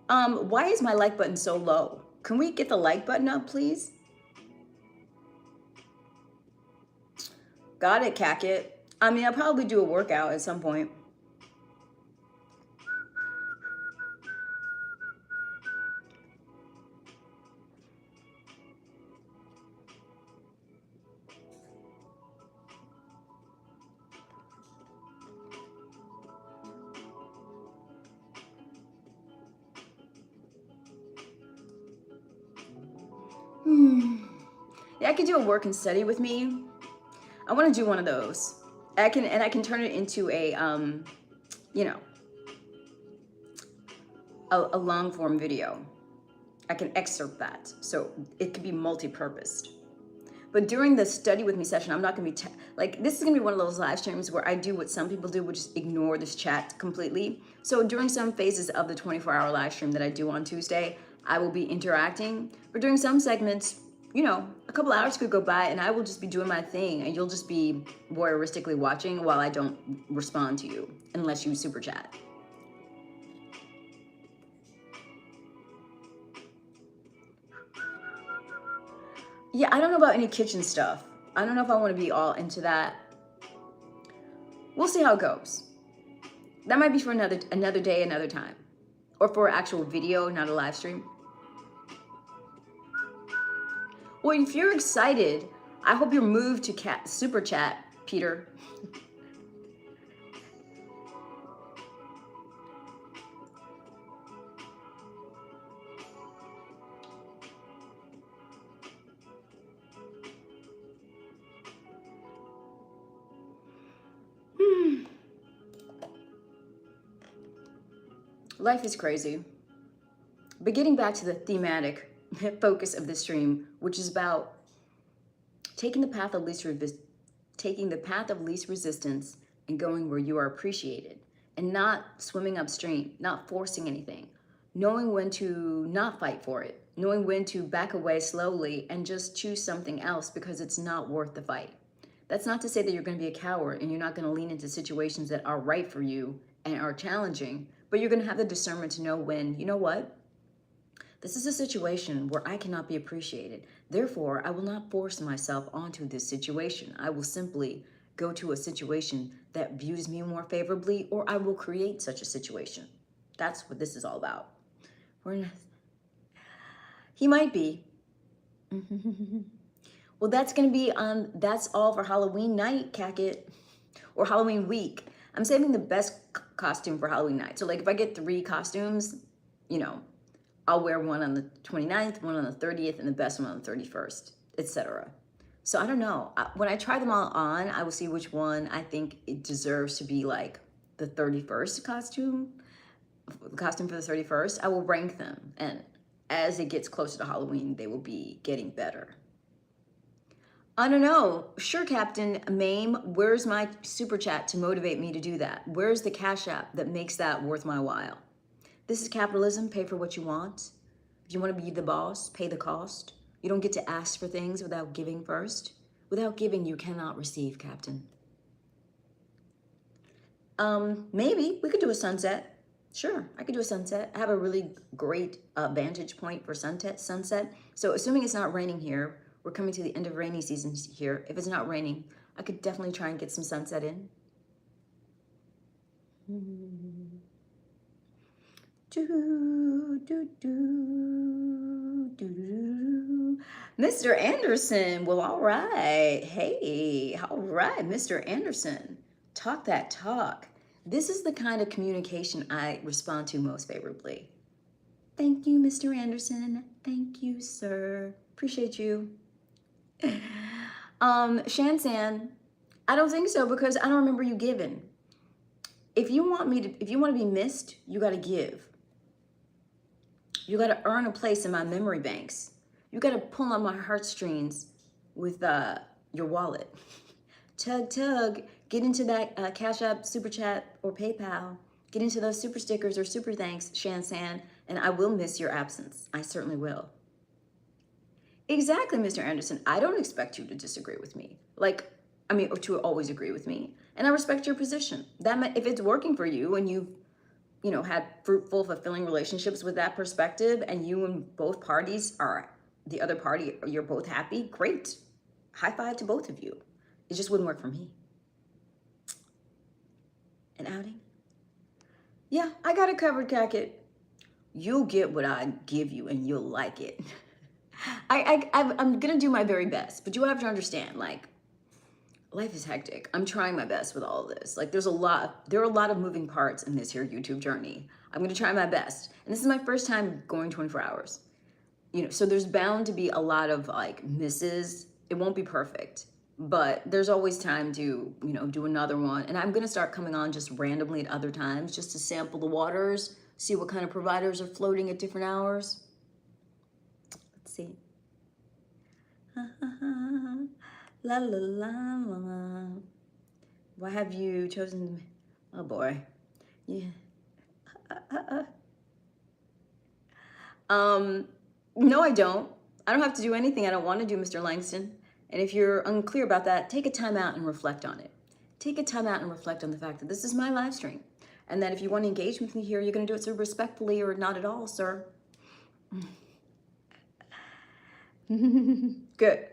Why is my like button so low? Can we get the like button up, please? Got it, Cacket. I mean, I'll probably do a workout at some point. Yeah, I could do a work and study with me. I want to do one of those. I can turn it into a you know, a long form video. I can excerpt that so it could be multi-purposed. But during the study with me session, I'm not going to be this is going to be one of those live streams where I do what some people do, which is ignore this chat completely. So during some phases of the 24-hour live stream that I do on Tuesday, I will be interacting. But during some segments, you know, a couple hours could go by and I will just be doing my thing and you'll just be voyeuristically watching while I don't respond to you unless you super chat. Yeah, I don't know about any kitchen stuff. I don't know if I want to be all into that. We'll see how it goes. That might be for another day, another time. Or for actual video, not a live stream. Well, if you're excited, I hope you're moved to super chat, Peter. Life is crazy. But getting back to the thematic focus of this stream, which is about taking the path of least resistance and going where you are appreciated, and not swimming upstream, not forcing anything, knowing when to not fight for it, knowing when to back away slowly and just choose something else because it's not worth the fight. That's not to say that you're going to be a coward and you're not going to lean into situations that are right for you and are challenging, but you're going to have the discernment to know when, you know what? This is a situation where I cannot be appreciated. Therefore, I will not force myself onto this situation. I will simply go to a situation that views me more favorably, or I will create such a situation. That's what this is all about. He might be. Well, that's going to be that's all for Halloween night, Cacket, or Halloween week. I'm saving the best costume for Halloween night. So like if I get 3 costumes, you know, I'll wear one on the 29th, one on the 30th, and the best one on the 31st, etc. So I don't know. When I try them all on, I will see which one I think it deserves to be like the 31st costume for the 31st. I will rank them, and as it gets closer to Halloween, they will be getting better. I don't know. Sure, Captain Mame, where's my super chat to motivate me to do that? Where's the Cash App that makes that worth my while? This is capitalism. Pay for what you want. If you want to be the boss, pay the cost. You don't get to ask for things without giving first. Without giving, you cannot receive, Captain. Maybe we could do a sunset. Sure, I could do a sunset. I have a really great vantage point for sunset. So assuming it's not raining here, we're coming to the end of rainy season here. If it's not raining, I could definitely try and get some sunset in. Mr. Anderson, well, all right. Hey, all right, Mr. Anderson, talk that talk. This is the kind of communication I respond to most favorably. Thank you, Mr. Anderson. Thank you, sir. Appreciate you. Shansan, I don't think so because I don't remember you giving. If you want to be missed, you got to give. You got to earn a place in my memory banks. You got to pull on my heartstrings with your wallet. Tug, tug, get into that Cash App, Super Chat, or PayPal. Get into those super stickers or super thanks, Shansan, and I will miss your absence. I certainly will. Exactly, Mr. Anderson. I don't expect you to disagree with me. Or to always agree with me. And I respect your position. If it's working for you and you've had fruitful, fulfilling relationships with that perspective, and you and both parties the other party, you're both happy, great. High five to both of you. It just wouldn't work for me. An outing? Yeah, I got it covered, Cacket. You'll get what I give you and you'll like it. I'm gonna do my very best, but you have to understand, life is hectic. I'm trying my best with all of this. There are a lot of moving parts in this here YouTube journey. I'm gonna try my best. And this is my first time going 24 hours. So there's bound to be a lot of misses. It won't be perfect, but there's always time to, do another one. And I'm gonna start coming on just randomly at other times just to sample the waters, see what kind of providers are floating at different hours. Let's see. La la la la. Why have you chosen? Oh boy. Yeah. No, I don't. I don't have to do anything I don't want to do, Mr. Langston. And if you're unclear about that, take a time out and reflect on it. Take a time out and reflect on the fact that this is my live stream. And that if you want to engage with me here, you're going to do it so respectfully or not at all, sir. Good.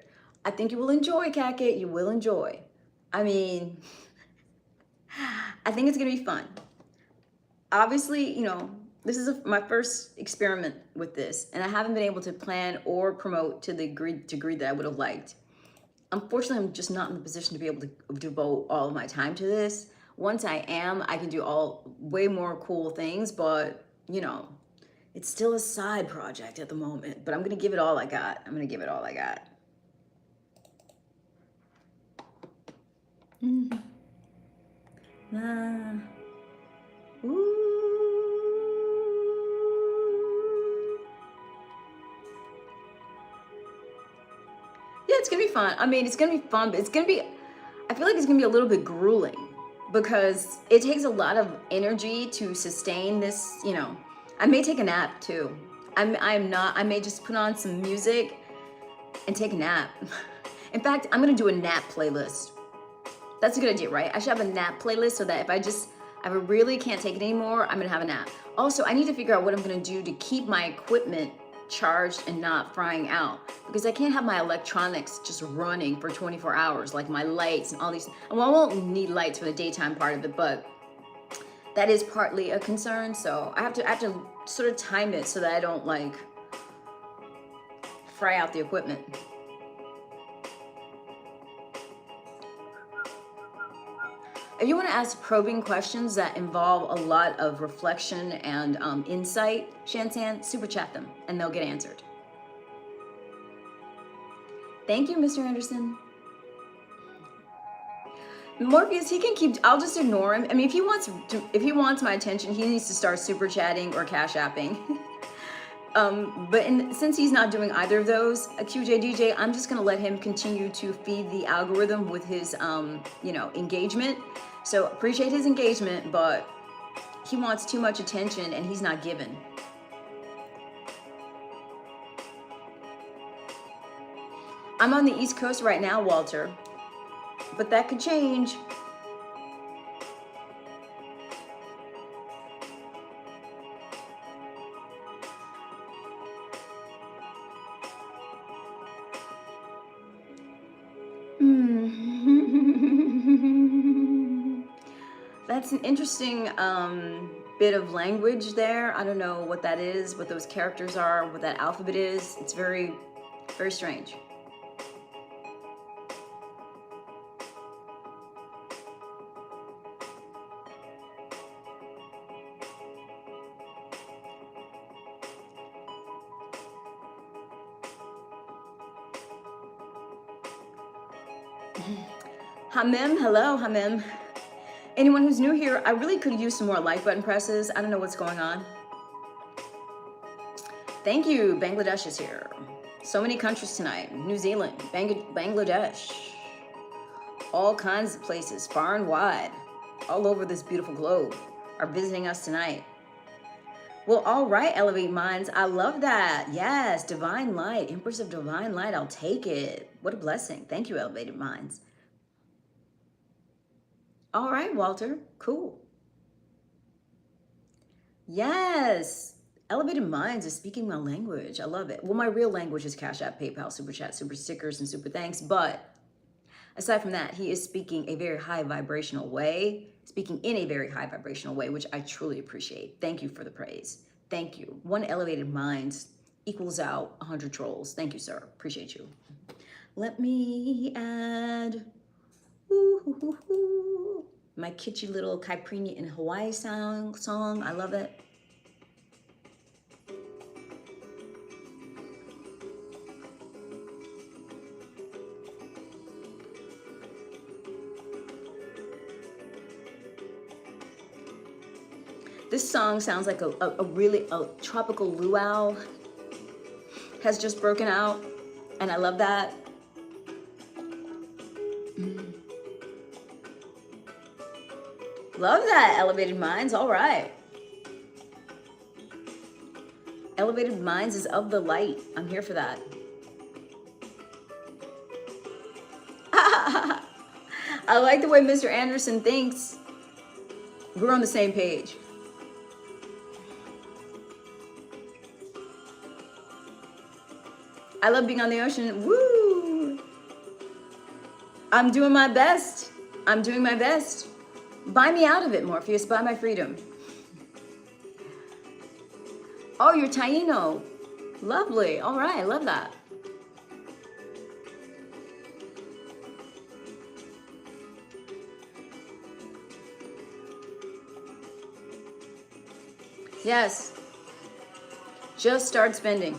I think you will enjoy, Cat. You will enjoy. I mean, I think it's gonna be fun. Obviously, you know, this is my first experiment with this, and I haven't been able to plan or promote to the degree that I would have liked. Unfortunately, I'm just not in the position to be able to devote all of my time to this. Once I am, I can do all way more cool things, but you know, it's still a side project at the moment. But I'm gonna give it all I got. I'm gonna give it all I got. Ooh. Yeah, it's gonna be fun. I mean, it's gonna be fun, but it's gonna be, I feel like it's gonna be a little bit grueling because it takes a lot of energy to sustain this, you know. I may take a nap too. I may just put on some music and take a nap. In fact, I'm gonna do a nap playlist. That's a good idea, right? I should have a nap playlist so that if I really can't take it anymore, I'm gonna have a nap. Also, I need to figure out what I'm gonna do to keep my equipment charged and not frying out because I can't have my electronics just running for 24 hours, like my lights and all these. Well, I won't need lights for the daytime part of it, but that is partly a concern. So I have to sort of time it so that I don't like fry out the equipment. If you want to ask probing questions that involve a lot of reflection and insight, Shansan, super chat them and they'll get answered. Thank you, Mr. Anderson. Morpheus, he can keep, I'll just ignore him. I mean, if he wants my attention, he needs to start super chatting or cash apping. Since he's not doing either of those, QJDJ, I'm just gonna let him continue to feed the algorithm with his, you know, engagement. So appreciate his engagement, but he wants too much attention and he's not given. I'm on the East Coast right now, Walter, but that could change. That's an interesting bit of language there. I don't know what that is, what those characters are, what that alphabet is. It's very, very strange. Hamim, hello, Hamim. Anyone who's new here, I really could use some more like button presses. I don't know what's going on. Thank you, Bangladesh is here. So many countries tonight. New Zealand, Bangladesh. All kinds of places, far and wide, all over this beautiful globe, are visiting us tonight. Well, all right, Elevate Minds. I love that. Yes, Divine Light, Empress of Divine Light. I'll take it. What a blessing. Thank you, Elevated Minds. All right, Walter. Cool. Yes. Elevated Minds is speaking my language. I love it. Well, my real language is Cash App, PayPal, Super Chat, Super Stickers, and Super Thanks. But aside from that, he is speaking a very high vibrational way, speaking in a very high vibrational way, which I truly appreciate. Thank you for the praise. Thank you. One Elevated Minds equals out 100 trolls. Thank you, sir. Appreciate you. Let me add my kitschy little Caipirinha in Hawaii song. I love it. This song sounds like a really tropical luau has just broken out, and I love that. Love that, Elevated Minds. All right. Elevated Minds is of the light. I'm here for that. I like the way Mr. Anderson thinks. We're on the same page. I love being on the ocean. Woo! I'm doing my best. I'm doing my best. Buy me out of it, Morpheus. Buy my freedom. Oh, you're Taino. Lovely. All right, I love that. Yes. Just start spending.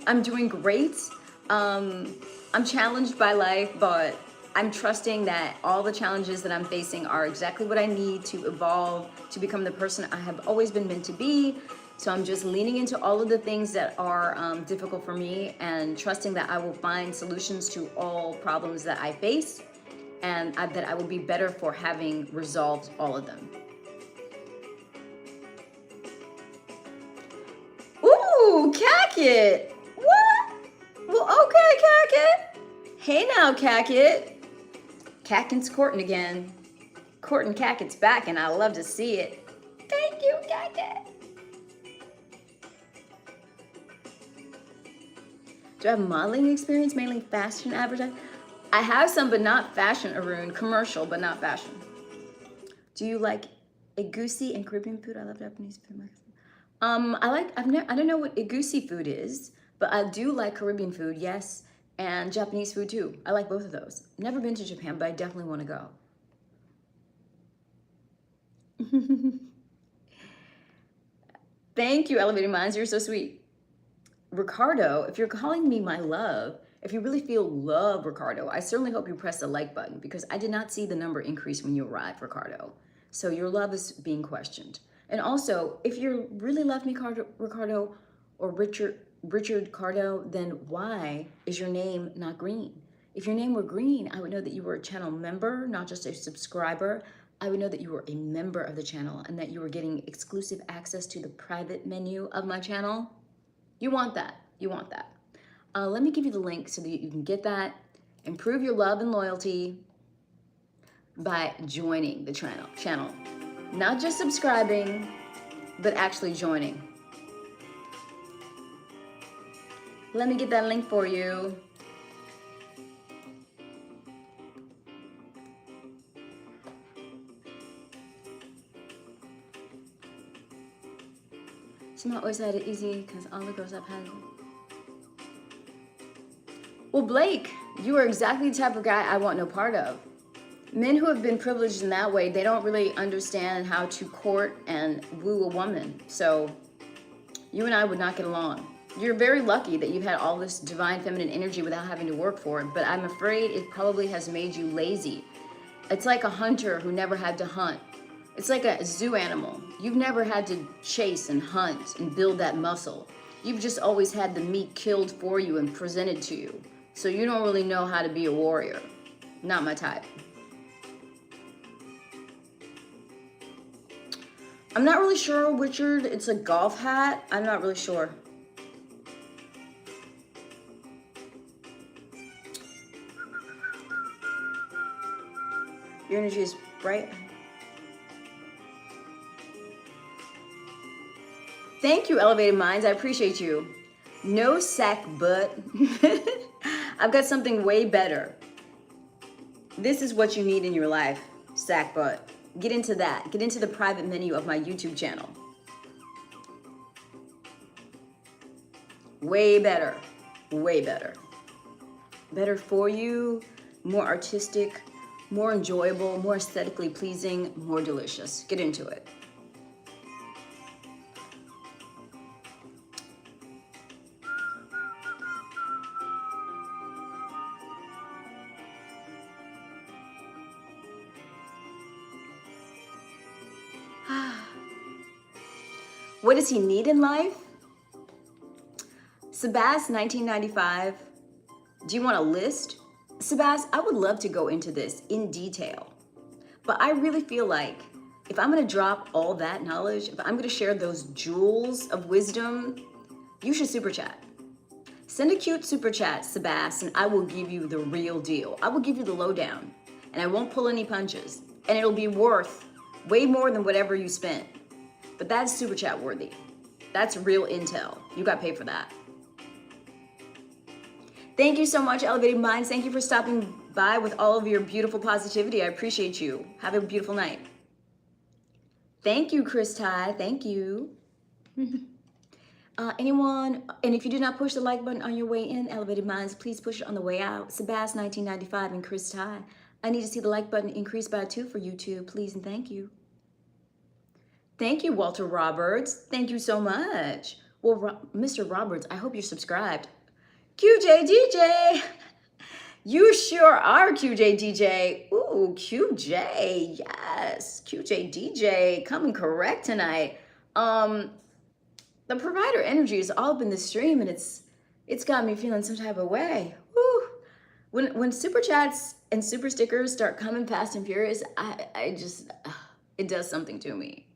I'm doing great. I'm challenged by life, but I'm trusting that all the challenges that I'm facing are exactly what I need to evolve, to become the person I have always been meant to be. So I'm just leaning into all of the things that are difficult for me and trusting that I will find solutions to all problems that I face, and that I will be better for having resolved all of them. Ooh, Cackett! What? Well, okay, Cackett. Hey now, Cackett. Cackett's courting again. Courting Cackett's back, and I love to see it. Thank you, Cackett. Do I have modeling experience, mainly fashion advertising? I have some, but not fashion, Arun. Commercial, but not fashion. Do you like egusi and Caribbean food? I love Japanese food. I don't know what egusi food is, but I do like Caribbean food, yes, and Japanese food too. I like both of those. Never been to Japan, but I definitely want to go. Thank you, Elevated Minds. You're so sweet. Ricardo, if you're calling me my love, if you really feel love, Ricardo, I certainly hope you press the like button, because I did not see the number increase when you arrived, Ricardo. So your love is being questioned. And also, if you really love me, Ricardo, or Richard Cardo, then why is your name not green? If your name were green, I would know that you were a channel member, not just a subscriber. I would know that you were a member of the channel and that you were getting exclusive access to the private menu of my channel. You want that. You want that. Let me give you the link so that you can get that and prove your love and loyalty by joining the channel. Not just subscribing, but actually joining. Let me get that link for you. Somehow always had it easy because all the girls I've had. Well, Blake, you are exactly the type of guy I want no part of. Men who have been privileged in that way, they don't really understand how to court and woo a woman. So you and I would not get along. You're very lucky that you've had all this divine feminine energy without having to work for it, but I'm afraid it probably has made you lazy. It's like a hunter who never had to hunt. It's like a zoo animal. You've never had to chase and hunt and build that muscle. You've just always had the meat killed for you and presented to you. So you don't really know how to be a warrior. Not my type. I'm not really sure, Richard. It's a golf hat. I'm not really sure. Your energy is bright. Thank you, Elevated Minds. I appreciate you. No sack butt. I've got something way better. This is what you need in your life, sack butt. Get into that. Get into the private menu of my YouTube channel. Way better. Way better. Better for you, more artistic, more enjoyable, more aesthetically pleasing, more delicious. Get into it. What does he need in life? Sebas, 1995. Do you want a list? Sebas, I would love to go into this in detail, but I really feel like if I'm gonna drop all that knowledge, if I'm gonna share those jewels of wisdom, you should super chat. Send a cute super chat, Sebas, and I will give you the real deal. I will give you the lowdown, and I won't pull any punches, and it'll be worth way more than whatever you spent. But that's super chat worthy. That's real intel. You got paid for that. Thank you so much, Elevated Minds. Thank you for stopping by with all of your beautiful positivity. I appreciate you. Have a beautiful night. Thank you, Chris Ty. Thank you. Anyone, and if you did not push the like button on your way in, Elevated Minds, please push it on the way out. Sebas 1995 and Chris Ty. I need to see the like button increase by 2 for you two, please and thank you. Thank you, Walter Roberts. Thank you so much. Well, Mr. Roberts, I hope you're subscribed. QJ DJ. You sure are, QJ DJ. Ooh, QJ. Yes, QJ DJ coming correct tonight. The provider energy is all up in the stream, and it's got me feeling some type of way. Woo. When super chats and super stickers start coming fast and furious, I just it does something to me.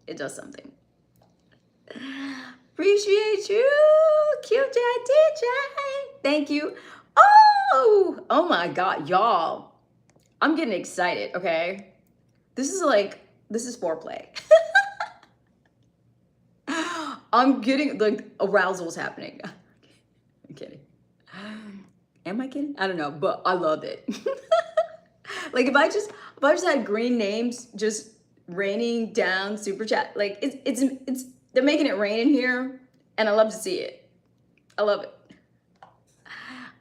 It does something. Appreciate you, QJ DJ. Thank you. Oh my God, y'all. I'm getting excited, okay? This is foreplay. I'm getting, like, arousal's happening. I'm kidding. Am I kidding? I don't know, but I love it. Like, if I just had green names just raining down super chat, like, it's they're making it rain in here, and I love to see it. I love it.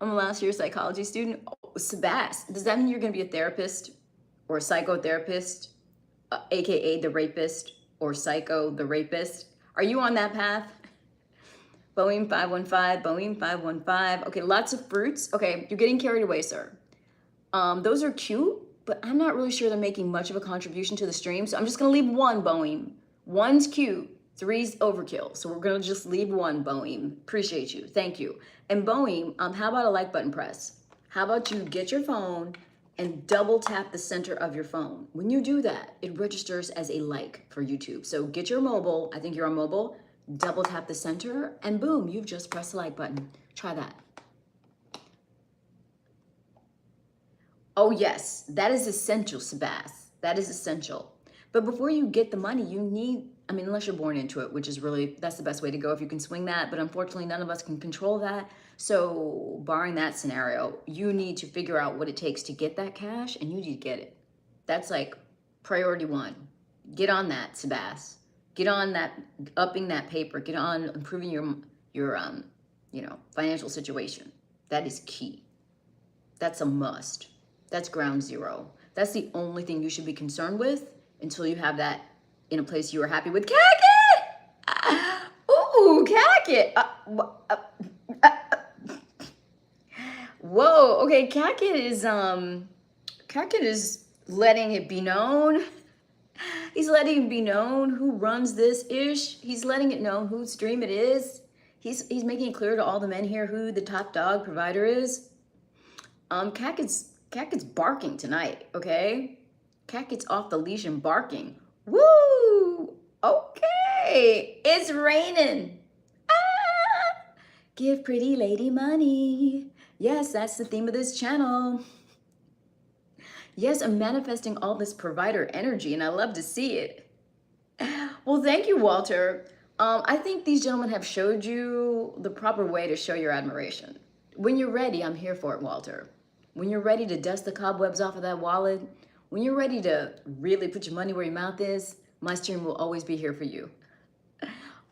I'm a last year psychology student. Oh, Sebas, does that mean you're gonna be a therapist or a psychotherapist, AKA the rapist, or psycho the rapist? Are you on that path? Boeing 515, Boeing 515. Okay, lots of fruits. Okay, you're getting carried away, sir. Those are cute, but I'm not really sure they're making much of a contribution to the stream, so I'm just gonna leave one, Boeing. One's cute, 3's overkill. So we're gonna just leave one, Boeing. Appreciate you, thank you. And Boeing, how about a like button press? How about you get your phone and double tap the center of your phone? When you do that, it registers as a like for YouTube. So get your mobile, I think you're on mobile, double tap the center, and boom, you've just pressed the like button. Try that. Oh yes, that is essential, Sebas. That is essential. But before you get the money, you need, I mean, unless you're born into it, which is really, that's the best way to go if you can swing that. But unfortunately, none of us can control that. So barring that scenario, you need to figure out what it takes to get that cash, and you need to get it. That's like priority one. Get on that, Sebas. Get on that, upping that paper. Get on improving your financial situation. That is key. That's a must. That's ground zero. That's the only thing you should be concerned with until you have that in a place you are happy with. Cackett! Ooh, Cackett! Whoa, okay, Cackett is letting it be known. He's letting it be known who runs this ish. He's letting it know whose stream it is. He's making it clear to all the men here who the top dog provider is. Cackett's barking tonight, okay? Cackett's off the leash and barking. Woo! Okay, it's raining. Ah! Give pretty lady money. Yes, that's the theme of this channel. Yes, I'm manifesting all this provider energy, and I love to see it. Well, thank you, Walter. I think these gentlemen have showed you the proper way to show your admiration. When you're ready, I'm here for it, Walter. When you're ready to dust the cobwebs off of that wallet, when you're ready to really put your money where your mouth is, my stream will always be here for you.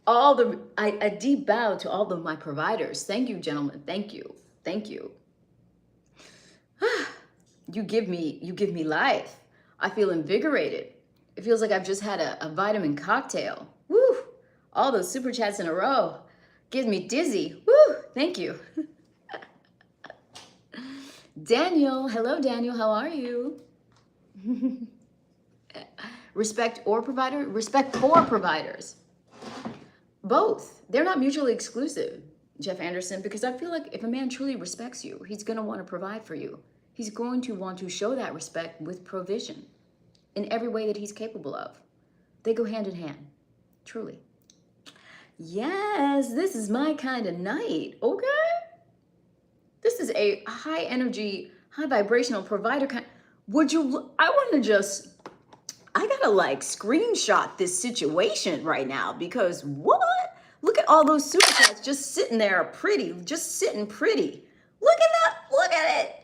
A deep bow to all of my providers. Thank you, gentlemen. Thank you. Thank you. You give me life. I feel invigorated. It feels like I've just had a vitamin cocktail. Woo! All those super chats in a row. Gives me dizzy. Woo! Thank you. Daniel, hello Daniel, how are you? Respect or provider? Respect for providers. Both. They're not mutually exclusive, Jeff Anderson, because I feel like if a man truly respects you, he's going to want to provide for you. He's going to want to show that respect with provision in every way that he's capable of. They go hand in hand, truly. Yes, this is my kind of night, okay? This is a high energy, high vibrational provider kind. I gotta like screenshot this situation right now because what? Look at all those super chats just sitting there pretty, just sitting pretty. Look at that. Look at it.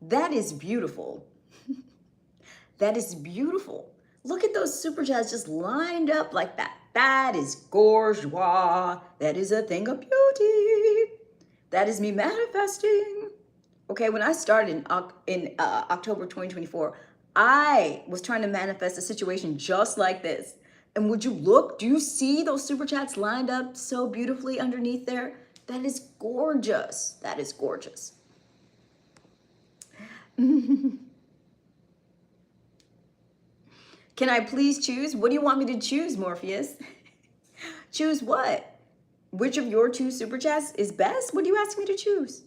That is beautiful. That is beautiful. Look at those super chats just lined up like that. That is gorgeous. That is a thing of beauty. That is me manifesting. Okay, when I started in October 2024, I was trying to manifest a situation just like this. And would you look? Do you see those super chats lined up so beautifully underneath there? That is gorgeous. That is gorgeous. Can I please choose? What do you want me to choose, Morpheus? Choose what? Which of your two super chats is best? What do you ask me to choose?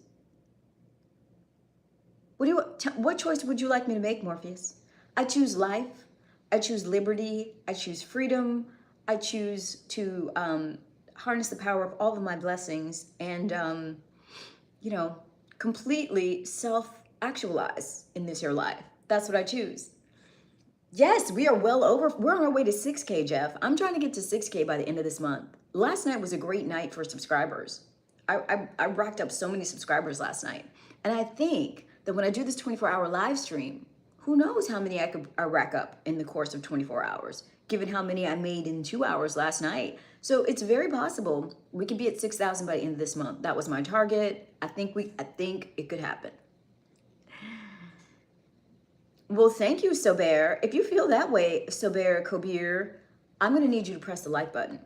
What choice would you like me to make, Morpheus? I choose life. I choose liberty. I choose freedom. I choose to harness the power of all of my blessings and, you know, completely self-actualize in this here life. That's what I choose. Yes, we are well over. We're on our way to 6K, Jeff. I'm trying to get to 6K by the end of this month. Last night was a great night for subscribers. I racked up so many subscribers last night. And I think that when I do this 24-hour live stream, who knows how many I rack up in the course of 24 hours, given how many I made in 2 hours last night. So it's very possible we could be at 6,000 by the end of this month. That was my target. I think it could happen. Well, thank you, Sober. If you feel that way, Sober Kobir, I'm going to need you to press the like button.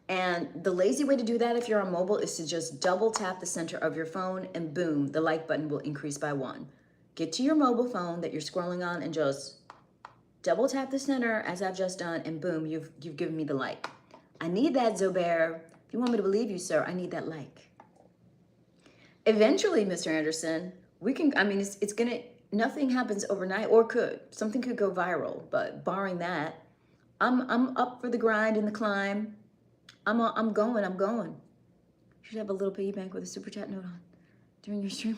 And the lazy way to do that if you're on mobile is to just double tap the center of your phone and boom, the like button will increase by 1. Get to your mobile phone that you're scrolling on and just double tap the center as I've just done and boom, you've given me the like. I need that, Zobair. If you want me to believe you, sir, I need that like. Eventually, Mr. Anderson, we can, I mean, it's going to, nothing happens overnight, or could. Something could go viral, but barring that, I'm up for the grind and the climb. I'm going. You should have a little piggy bank with a super chat note on during your stream.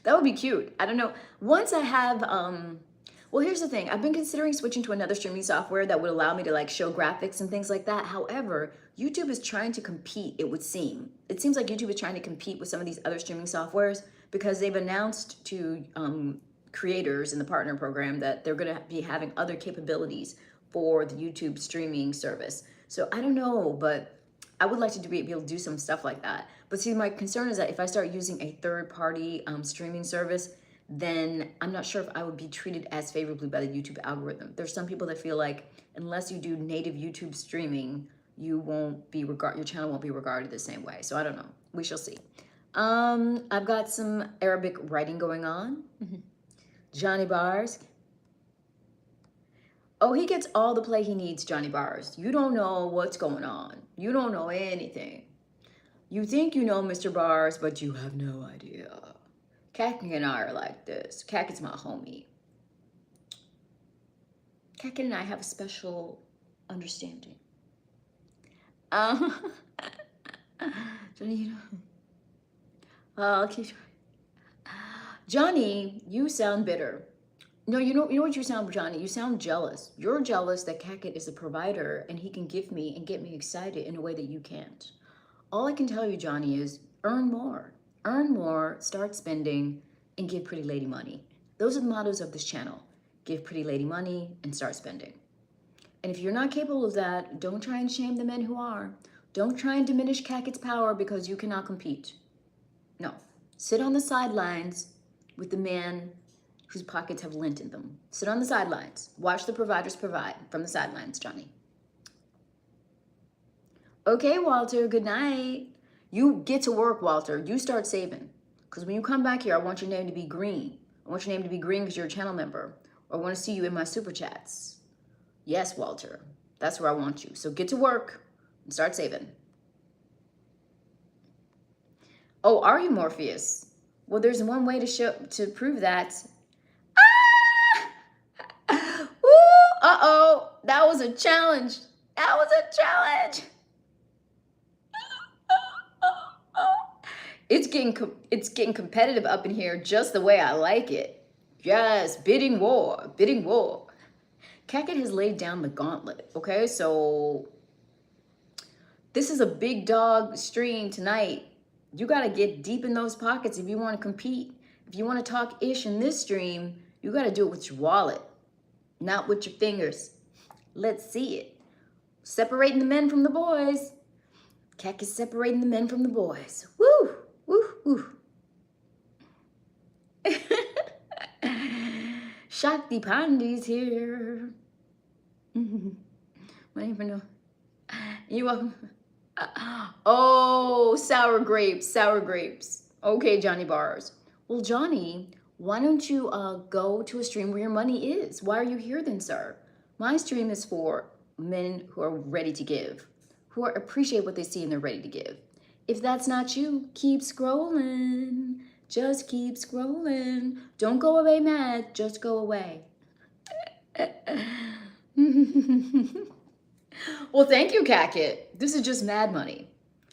That would be cute. I don't know. Once I have, well, here's the thing. I've been considering switching to another streaming software that would allow me to like show graphics and things like that. However, YouTube is trying to compete, it would seem. It seems like YouTube is trying to compete with some of these other streaming softwares because they've announced to creators in the partner program that they're going to be having other capabilities for the YouTube streaming service. So I don't know, but I would like to be able to do some stuff like that. But see, my concern is that if I start using a third-party streaming service, then I'm not sure if I would be treated as favorably by the YouTube algorithm. There's some people that feel like unless you do native YouTube streaming, you won't be your channel won't be regarded the same way. So I don't know. We shall see. I've got some Arabic writing going on. Johnny Bars. Oh, he gets all the play he needs, Johnny Bars. You don't know what's going on. You don't know anything. You think you know Mr. Bars, but you have no idea. Kakin and I are like this. Kakin's my homie. Kakin and I have a special understanding. Johnny, you know. I'll keep trying. Johnny, you sound bitter. No, you know what you sound, Johnny? You sound jealous. You're jealous that Kakit is a provider and he can give me and get me excited in a way that you can't. All I can tell you, Johnny, is earn more. Earn more, start spending, and give Pretty Lady money. Those are the mottos of this channel. Give Pretty Lady money and start spending. And if you're not capable of that, don't try and shame the men who are. Don't try and diminish Kakit's power because you cannot compete. No. Sit on the sidelines with the man whose pockets have lint in them. Sit on the sidelines. Watch the providers provide from the sidelines, Johnny. Okay, Walter, good night. You get to work, Walter. You start saving. Because when you come back here, I want your name to be green. I want your name to be green because you're a channel member. Or I want to see you in my super chats. Yes, Walter. That's where I want you. So get to work and start saving. Oh, are you Morpheus? Well, there's one way to prove that. Uh-oh, that was a challenge. That was a challenge. It's getting competitive up in here just the way I like it. Yes, bidding war, bidding war. Kakit has laid down the gauntlet, okay? So This is a big dog stream tonight. You got to get deep in those pockets if you want to compete. If you want to talk ish in this stream, you got to do it with your wallet, not with your fingers. Let's see it. Separating the men from the boys. Keck is separating the men from the boys. Woo, woo, woo. Shakti Pandi's here. What even know? You're welcome. Oh, sour grapes, sour grapes. Okay, Johnny Bars. Well, Johnny, why don't you go to a stream where your money is? Why are you here then, sir? My stream is for men who are ready to give, who appreciate what they see and they're ready to give. If that's not you, keep scrolling. Just keep scrolling. Don't go away mad, just go away. Well, thank you, Kakit. This is just mad money.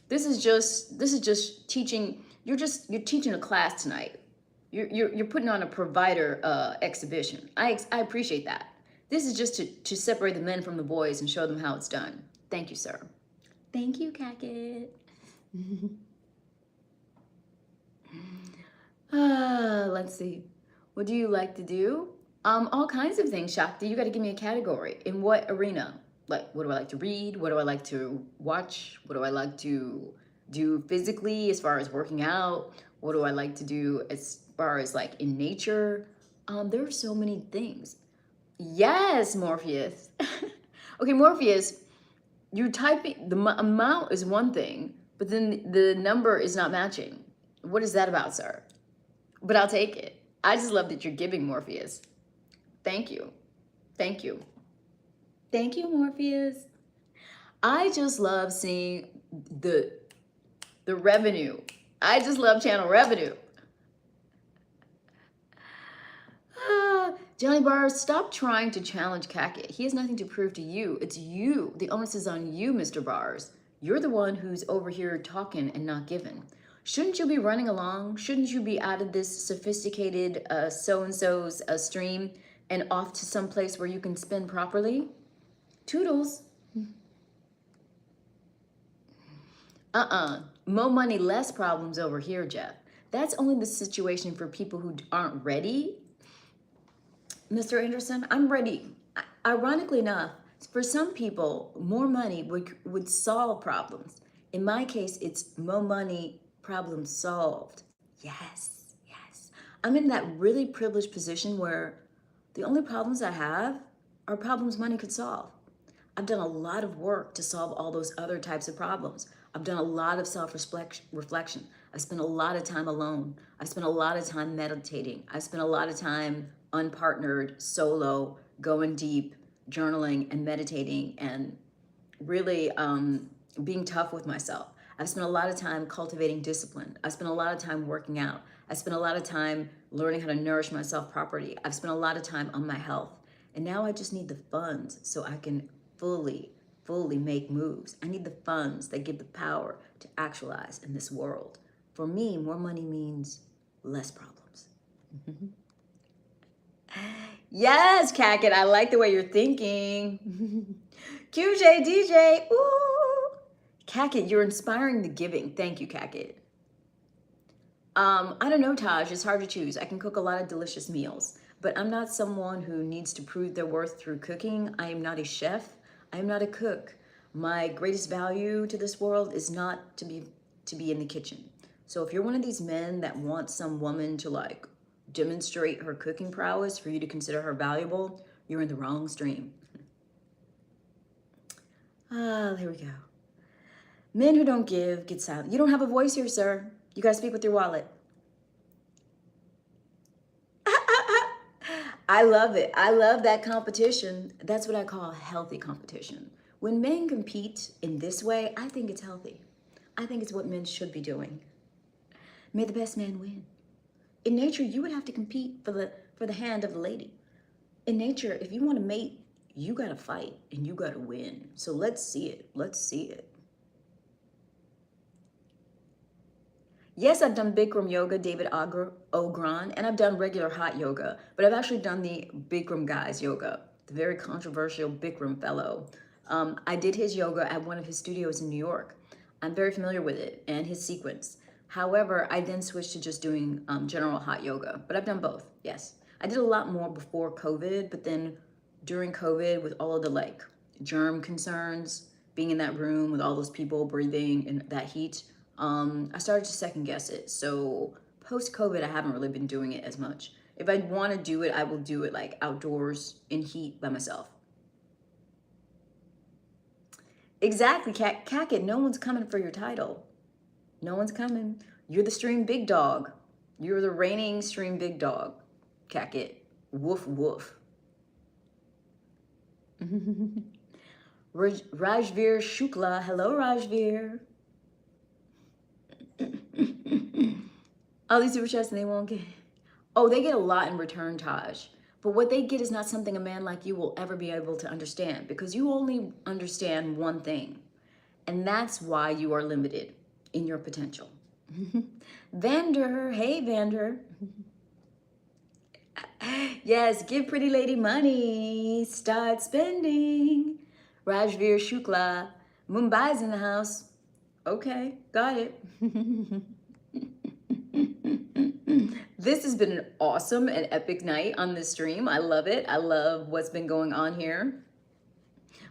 This is just teaching. You're teaching a class tonight. You're putting on a provider exhibition. I appreciate that. This is just to separate the men from the boys and show them how it's done. Thank you, sir. Thank you, Kakit. Let's see. What do you like to do? All kinds of things, Shakti. You got to give me a category. In what arena? Like, what do I like to read? What do I like to watch? What do I like to do physically as far as working out? What do I like to do as far as like in nature? There are so many things. Yes, Morpheus. Okay, Morpheus, you're typing, the amount is one thing, but then the number is not matching. What is that about, sir? But I'll take it. I just love that you're giving, Morpheus. Thank you. Thank you. Thank you, Morpheus. I just love seeing the revenue. I just love channel revenue. Johnny Bars, stop trying to challenge Kakit. He has nothing to prove to you. It's you. The onus is on you, Mr. Bars. You're the one who's over here talking and not giving. Shouldn't you be running along? Shouldn't you be out of this sophisticated so-and-so's stream and off to some place where you can spin properly? Toodles. More money, less problems over here, Jeff. That's only the situation for people who aren't ready. Mr. Anderson, I'm ready. Ironically enough, for some people, more money would solve problems. In my case, it's more money, problem solved. Yes, yes. I'm in that really privileged position where the only problems I have are problems money could solve. I've done a lot of work to solve all those other types of problems. I've done a lot of self-reflection. I've spent a lot of time alone. I've spent a lot of time meditating. I've spent a lot of time unpartnered, solo, going deep, journaling and meditating and really being tough with myself. I've spent a lot of time cultivating discipline. I've spent a lot of time working out. I spent a lot of time learning how to nourish myself properly. I've spent a lot of time on my health. And now I just need the funds so I can fully make moves. I need the funds that give the power to actualize in this world. For me, more money means less problems. Yes, Kakit, I like the way you're thinking. QJ, DJ, ooh. Kakit, you're inspiring the giving. Thank you, Kakit. I don't know, Taj, it's hard to choose. I can cook a lot of delicious meals, but I'm not someone who needs to prove their worth through cooking. I am not a chef. I am not a cook. My greatest value to this world is not to be in the kitchen. So if you're one of these men that wants some woman to like demonstrate her cooking prowess for you to consider her valuable, you're in the wrong stream. Here we go. Men who don't give get silent. You don't have a voice here, sir. You gotta speak with your wallet. I love it. I love that competition. That's what I call healthy competition. When men compete in this way, I think it's healthy. I think it's what men should be doing. May the best man win. In nature, you would have to compete for the hand of the lady. In nature, if you want to mate, you gotta fight and you gotta win. So let's see it. Let's see it. Yes, I've done Bikram yoga, David Ogron, and I've done regular hot yoga, but I've actually done the Bikram guys yoga, the very controversial Bikram fellow. I did his yoga at one of his studios in New York. I'm very familiar with it and his sequence. However, I then switched to just doing general hot yoga, but I've done both, yes. I did a lot more before COVID, but then during COVID with all of the like germ concerns, being in that room with all those people breathing in that heat, I started to second guess it. So post COVID, I haven't really been doing it as much. If I want to do it, I will do it like outdoors in heat by myself. Exactly, Cackett, no one's coming for your title. No one's coming. You're the stream big dog. You're the reigning stream big dog, Cackett. Woof, woof. Rajveer Shukla. Hello, Rajveer. All these super chats and they won't get. Oh, they get a lot in return, Taj. But what they get is not something a man like you will ever be able to understand because you only understand one thing. And that's why you are limited in your potential. Vander, hey Vander. Yes, give pretty lady money. Start spending. Rajveer Shukla. Mumbai's in the house. Okay, got it. This has been an awesome and epic night on this stream. I love it. I love what's been going on here.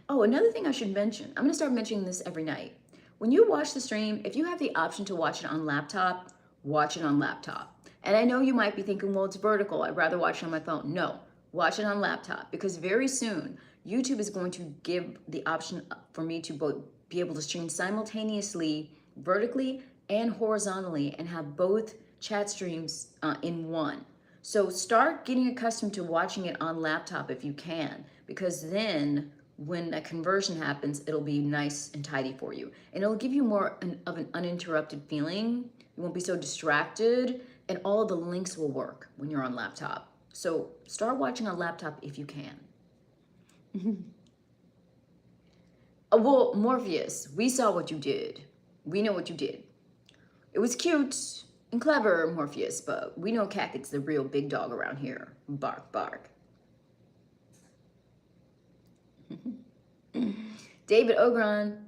Oh, another thing I should mention. I'm going to start mentioning this every night. When you watch the stream, if you have the option to watch it on laptop, watch it on laptop. And I know you might be thinking, well, it's vertical. I'd rather watch it on my phone. No, watch it on laptop because very soon YouTube is going to give the option for me to both be able to stream simultaneously, vertically and horizontally, and have both chat streams in one. So start getting accustomed to watching it on laptop if you can, because then when a conversion happens, it'll be nice and tidy for you. And it'll give you more of an uninterrupted feeling. You won't be so distracted, and all the links will work when you're on laptop. So start watching on laptop if you can. Well, Morpheus, we saw what you did. We know what you did. It was cute and clever, Morpheus, but we know Cackett's the real big dog around here. Bark, bark. David Ogron.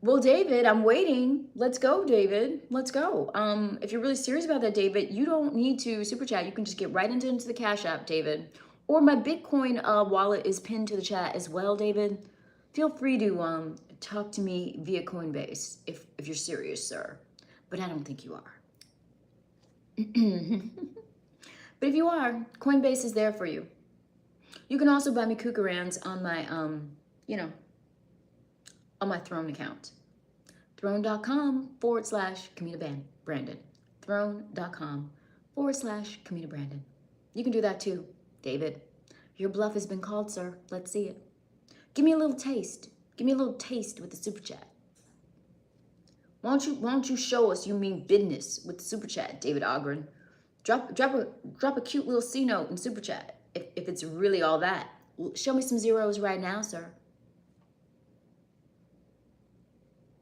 Well, David, I'm waiting. Let's go, David. Let's go. If you're really serious about that, David, you don't need to super chat. You can just get right into the Cash App, David. Or my Bitcoin wallet is pinned to the chat as well, David. Feel free to talk to me via Coinbase if you're serious, sir. But I don't think you are. But if you are, Coinbase is there for you. You can also buy me Kukarans on my, on my Throne account. Throne.com/Kamina Brandon. Throne.com/Kamina Brandon. You can do that too, David. Your bluff has been called, sir. Let's see it. Give me a little taste. Give me a little taste with the super chat. Why don't you show us you mean business with the super chat, David Ogren? Drop a cute little C note in super chat if it's really all that. Show me some zeros right now, sir.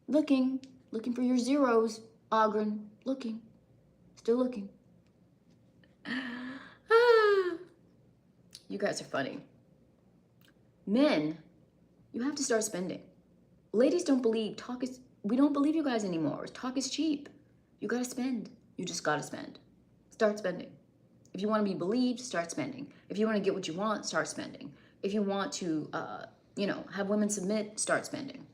Looking for your zeros, Ogren. Looking, still looking. You guys are funny. Men, you have to start spending. Ladies don't believe we don't believe you guys anymore. Talk is cheap. You gotta spend. You just gotta spend. Start spending. If you want to be believed, start spending. If you want to get what you want, start spending. If you want to, have women submit, start spending.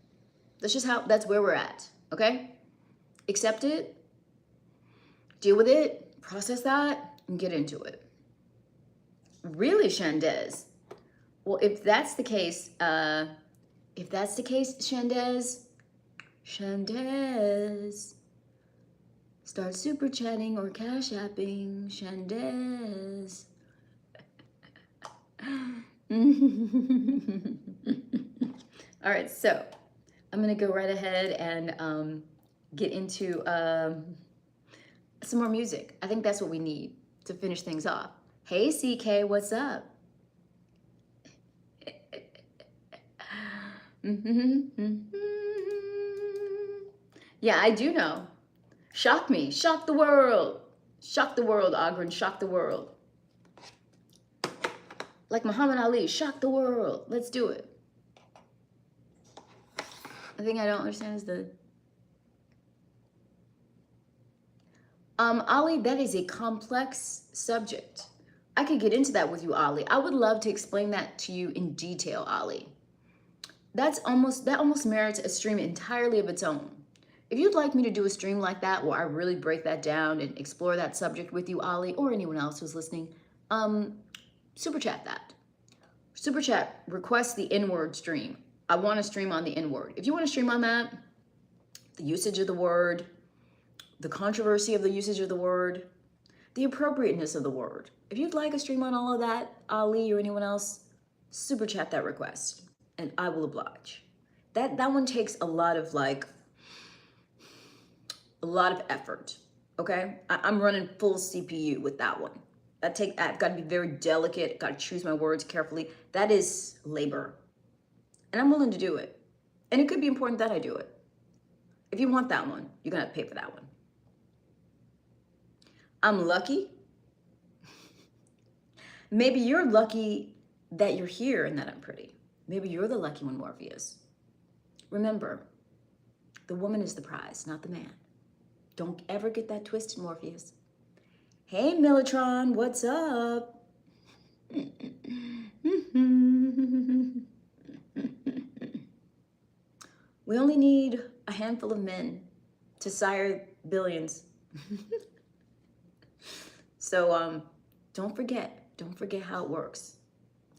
That's where we're at, okay? Accept it, deal with it, process that, and get into it. Really, Shandez? Well, if that's the case, Shandez, start super chatting or cash apping, Shandez. All right, so I'm gonna go right ahead and get into some more music. I think that's what we need to finish things off. Hey, CK, what's up? Yeah, I do know. Shock me. Shock the world. Shock the world, Ogren. Shock the world. Like Muhammad Ali, shock the world. Let's do it. The thing I don't understand is the Ali, that is a complex subject. I could get into that with you, Ali. I would love to explain that to you in detail, Ali. That almost merits a stream entirely of its own. If you'd like me to do a stream like that where I really break that down and explore that subject with you, Ali, or anyone else who's listening, super chat that. Super chat, request the N-word stream. I want to stream on the N-word. If you want to stream on that, the usage of the word, the controversy of the usage of the word, the appropriateness of the word. If you'd like a stream on all of that, Ali or anyone else, super chat that request and I will oblige. That one takes a lot of effort, okay? I'm running full CPU with that one. I've got to be very delicate, got to choose my words carefully. That is labor. And I'm willing to do it. And it could be important that I do it. If you want that one, you're going to have to pay for that one. I'm lucky. Maybe you're lucky that you're here and that I'm pretty. Maybe you're the lucky one, Morpheus. Remember, the woman is the prize, not the man. Don't ever get that twisted, Morpheus. Hey, Militron, what's up? We only need a handful of men to sire billions. So don't forget how it works.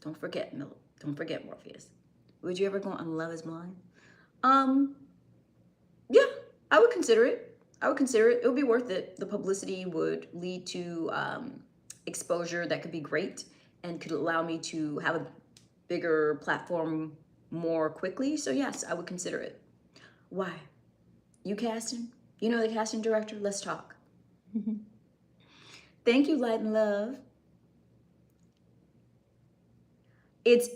Don't forget Morpheus. Would you ever go on Love is Blind? Yeah, I would consider it. It would be worth it. The publicity would lead to exposure that could be great and could allow me to have a bigger platform more quickly. So yes, I would consider it. Why? You casting? You know the casting director? Let's talk. Thank you, Light and Love. It's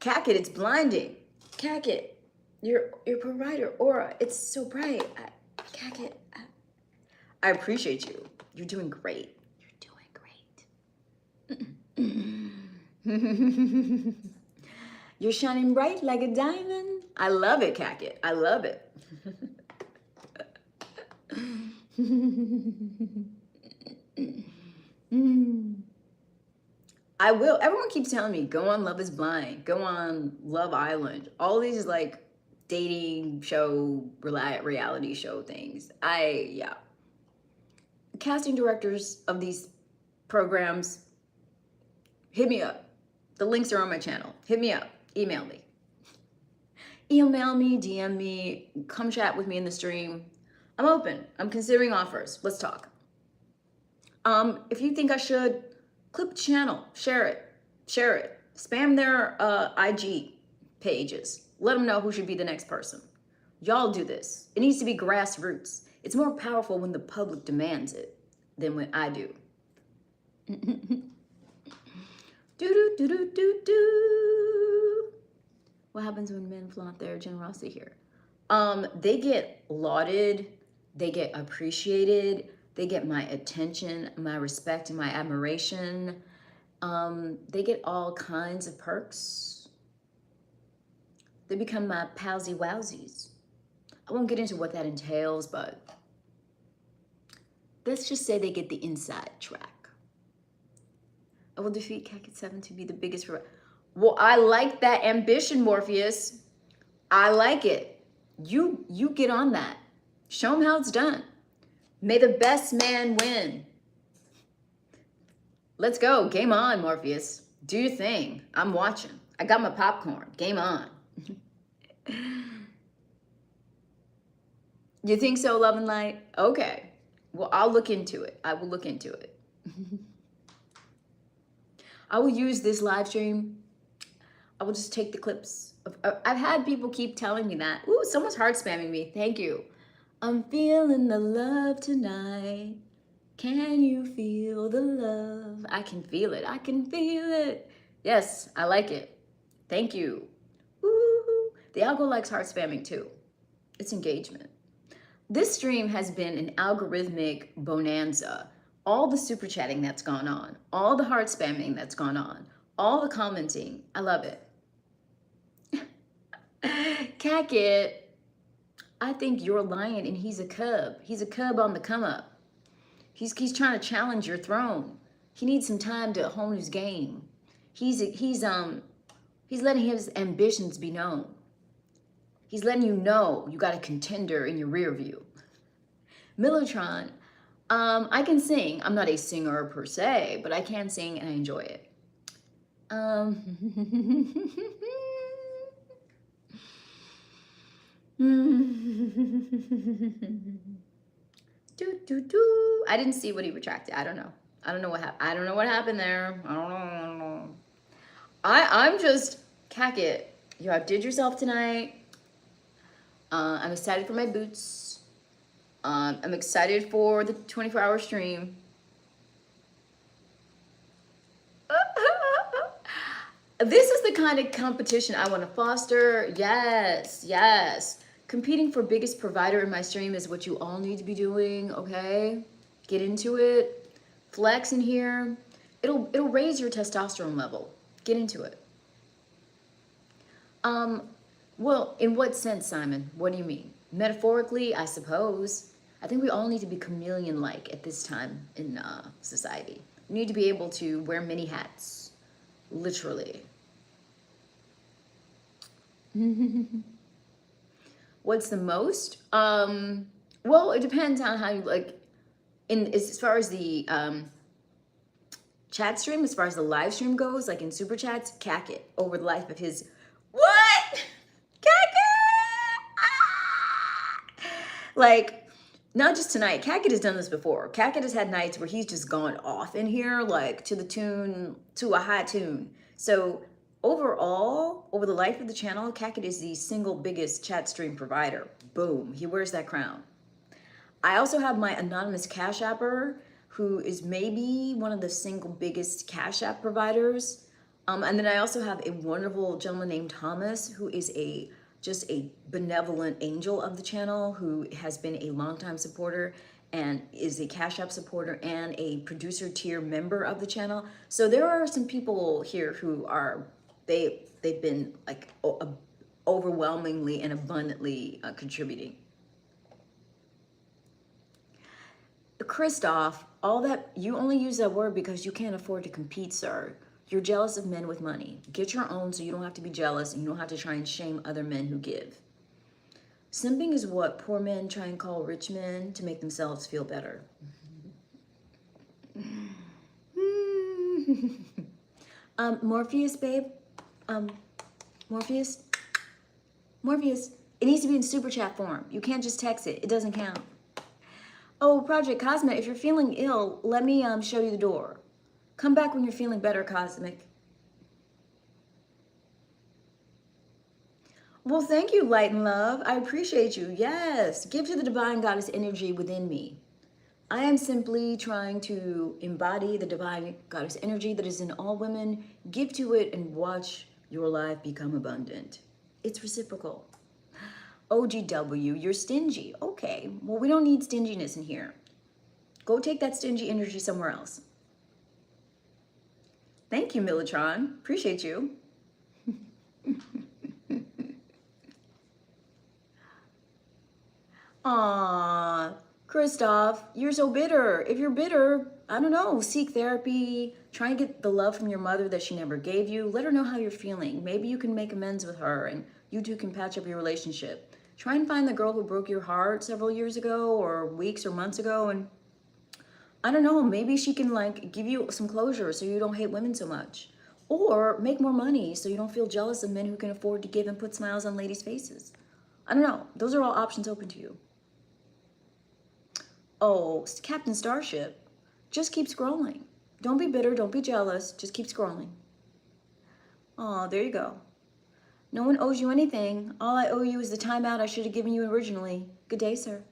Cackett, it's blinding. Cackett, your provider aura, it's so bright. Cackett, I appreciate you. You're doing great. You're shining bright like a diamond. I love it, Cackett. I love it. I will. Everyone keeps telling me, go on Love is Blind, go on Love Island. All these like dating show, reality show things. Yeah. Casting directors of these programs, hit me up. The links are on my channel. Hit me up. Email me. Email me, DM me, come chat with me in the stream. I'm open. I'm considering offers. Let's talk. If you think I should, clip the channel, share it, spam their IG pages. Let them know who should be the next person. Y'all do this. It needs to be grassroots. It's more powerful when the public demands it than when I do. What happens when men flaunt their generosity here? They get lauded, they get appreciated, they get my attention, my respect, and my admiration. They get all kinds of perks. They become my palsy wowsies. I won't get into what that entails, but let's just say they get the inside track. I will defeat Cackett 7 to be the biggest. Well, I like that ambition, Morpheus. I like it. You get on that. Show them how it's done. May the best man win. Let's go. Game on, Morpheus. Do your thing. I'm watching. I got my popcorn. Game on. You think so, Love and Light? Okay. Well, I'll look into it. I will look into it. I will use this live stream. I will just take the clips. I've had people keep telling me that. Ooh, someone's heart spamming me. Thank you. I'm feeling the love tonight. Can you feel the love? I can feel it. I can feel it. Yes, I like it. Thank you. Ooh. The algo likes heart spamming too. It's engagement. This stream has been an algorithmic bonanza. All the super chatting that's gone on, all the heart spamming that's gone on, all the commenting. I love it. Cackett, I think you're a lion and he's a cub. He's a cub on the come up. He's trying to challenge your throne. He needs some time to hone his game. He's letting his ambitions be known. He's letting you know you got a contender in your rear view. Millotron, I can sing. I'm not a singer per se, but I can sing and I enjoy it. I didn't see what he retracted. I don't know. I don't know what happened. I don't know what happened there. I don't know. I'm just Cackit. You outdid yourself tonight. I'm excited for my boots. I'm excited for the 24-hour stream. This is the kind of competition I want to foster. Yes, yes. Competing for biggest provider in my stream is what you all need to be doing, okay? Get into it. Flex in here. It'll raise your testosterone level. Get into it. Well, in what sense, Simon? What do you mean? Metaphorically, I suppose. I think we all need to be chameleon-like at this time in society. We need to be able to wear many hats. Literally. What's the most? Well, it depends on how you like. As far as the chat stream, as far as the live stream goes, like in super chats, Cackit over the life of his. What? Cackit! Ah! Like, not just tonight. Cackit has done this before. Cackit has had nights where he's just gone off in here, like to a high tune. So overall, over the life of the channel, Cackit is the single biggest chat stream provider. Boom, he wears that crown. I also have my anonymous Cash Apper, who is maybe one of the single biggest Cash App providers. And then I also have a wonderful gentleman named Thomas, who is just a benevolent angel of the channel, who has been a longtime supporter and is a Cash App supporter and a producer tier member of the channel. So there are some people here who are, they've been like overwhelmingly and abundantly contributing. Christoph, all that, you only use that word because you can't afford to compete, sir. You're jealous of men with money. Get your own so you don't have to be jealous and you don't have to try and shame other men who give. Simping is what poor men try and call rich men to make themselves feel better. Morpheus, babe. Morpheus. Morpheus. It needs to be in super chat form. You can't just text it. It doesn't count. Oh, Project Cosmic, if you're feeling ill, let me show you the door. Come back when you're feeling better, Cosmic. Well, thank you, Light and Love. I appreciate you. Yes, give to the divine goddess energy within me. I am simply trying to embody the divine goddess energy that is in all women. Give to it and watch your life become abundant. It's reciprocal. OGW, you're stingy. Okay, well, we don't need stinginess in here. Go take that stingy energy somewhere else. Thank you, Millotron. Appreciate you. Aw, Christoph, you're so bitter. If you're bitter, I don't know, seek therapy. Try and get the love from your mother that she never gave you. Let her know how you're feeling. Maybe you can make amends with her and you two can patch up your relationship. Try and find the girl who broke your heart several years ago or weeks or months ago, and I don't know, maybe she can like give you some closure so you don't hate women so much. Or make more money so you don't feel jealous of men who can afford to give and put smiles on ladies' faces. I don't know. Those are all options open to you. Oh, Captain Starship, just keep scrolling. Don't be bitter, don't be jealous, just keep scrolling. Oh, there you go. No one owes you anything. All I owe you is the timeout I should have given you originally. Good day, sir.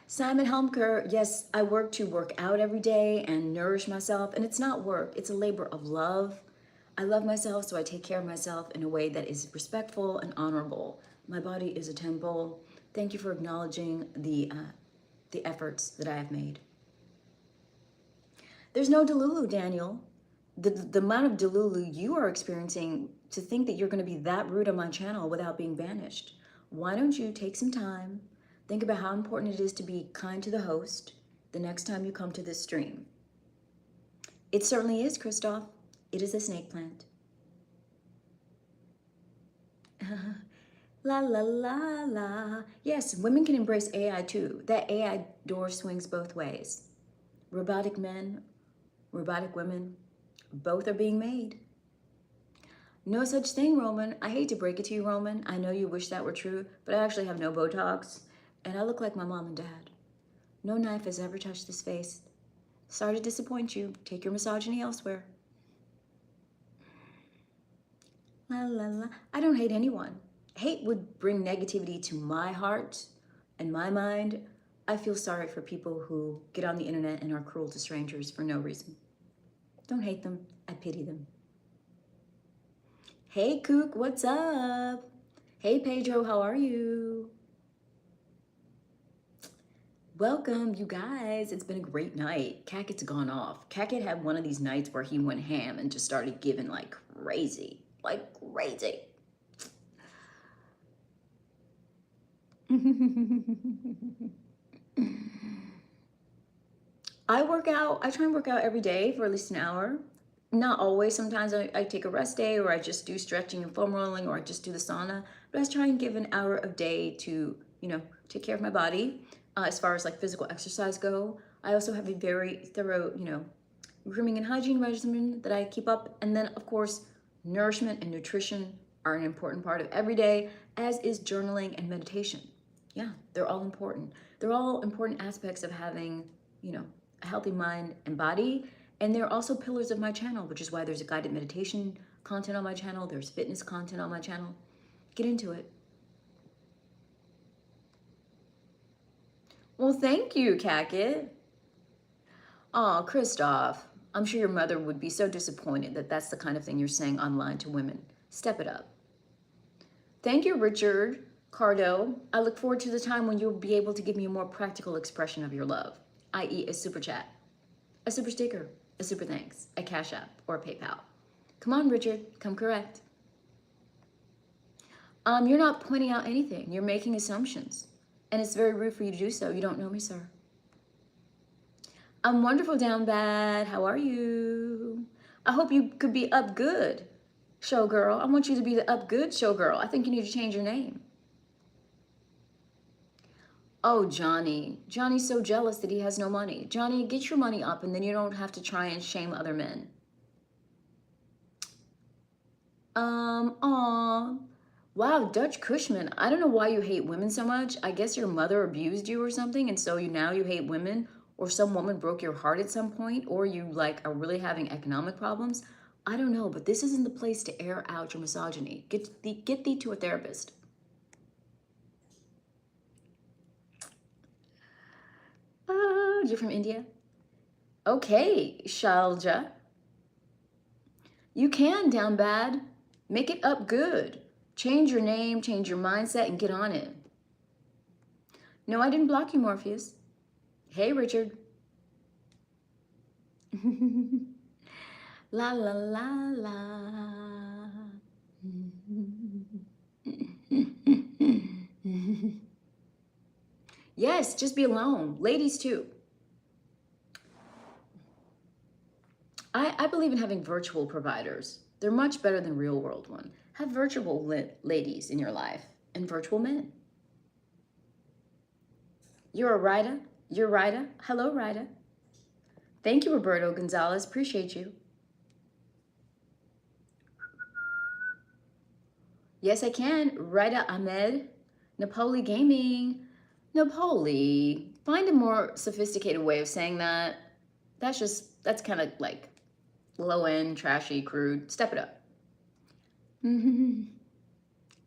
Simon Helmker, yes, I work to work out every day and nourish myself, and it's not work, it's a labor of love. I love myself, so I take care of myself in a way that is respectful and honorable. My body is a temple. Thank you for acknowledging the efforts that I have made. There's no Delulu, Daniel. The amount of Delulu you are experiencing to think that you're going to be that rude on my channel without being banished. Why don't you take some time, think about how important it is to be kind to the host the next time you come to this stream. It certainly is, Christoph. It is a snake plant. La la la la. Yes, women can embrace AI too. That AI door swings both ways. Robotic men, robotic women, both are being made. No such thing, Roman. I hate to break it to you, Roman. I know you wish that were true, but I actually have no Botox, and I look like my mom and dad. No knife has ever touched this face. Sorry to disappoint you. Take your misogyny elsewhere. La la la. I don't hate anyone. Hate would bring negativity to my heart and my mind. I feel sorry for people who get on the internet and are cruel to strangers for no reason. Don't hate them. I pity them. Hey, Kook, what's up? Hey, Pedro, how are you? Welcome, you guys. It's been a great night. Cacket's gone off. Cacket had one of these nights where he went ham and just started giving like crazy. Like crazy. I work out. I try and work out every day for at least an hour. Not always. Sometimes I take a rest day, or I just do stretching and foam rolling, or I just do the sauna. But I try and give an hour a day to, take care of my body. As far as like physical exercise go, I also have a very thorough, grooming and hygiene regimen that I keep up. And then of course, nourishment and nutrition are an important part of every day, as is journaling and meditation. Yeah, they're all important. They're all important aspects of having, a healthy mind and body. And they're also pillars of my channel, which is why there's a guided meditation content on my channel. There's fitness content on my channel. Get into it. Well, thank you, Cacket. Oh, Christoph, I'm sure your mother would be so disappointed that that's the kind of thing you're saying online to women. Step it up. Thank you, Richard Cardo. I look forward to the time when you'll be able to give me a more practical expression of your love, i.e. a super chat, a super sticker, a super thanks, a Cash App, or a PayPal. Come on, Richard, come correct. You're not pointing out anything. You're making assumptions. And it's very rude for you to do so. You don't know me, sir. I'm wonderful, Down Bad. How are you? I hope you could be up good, showgirl. I want you to be the up good showgirl. I think you need to change your name. Oh, Johnny. Johnny's so jealous that he has no money. Johnny, get your money up and then you don't have to try and shame other men. Aw. Wow, Dutch Cushman. I don't know why you hate women so much. I guess your mother abused you or something, and so now you hate women, or some woman broke your heart at some point, or you like are really having economic problems. I don't know, but this isn't the place to air out your misogyny. Get thee to a therapist. You're from India? Okay, Shalja. You can, Down Bad. Make it up good. Change your name, change your mindset, and get on it. No, I didn't block you, Morpheus. Hey, Richard. La la la la. Yes, just be alone. Ladies too. I believe in having virtual providers. They're much better than real world one. Have virtual ladies in your life and virtual men. You're a Rida? You're Rida? Hello, Rida. Thank you, Roberto Gonzalez. Appreciate you. Yes, I can. Rida Ahmed. Napoli Gaming. Napoli. Find a more sophisticated way of saying that. That's kind of like low end, trashy, crude. Step it up.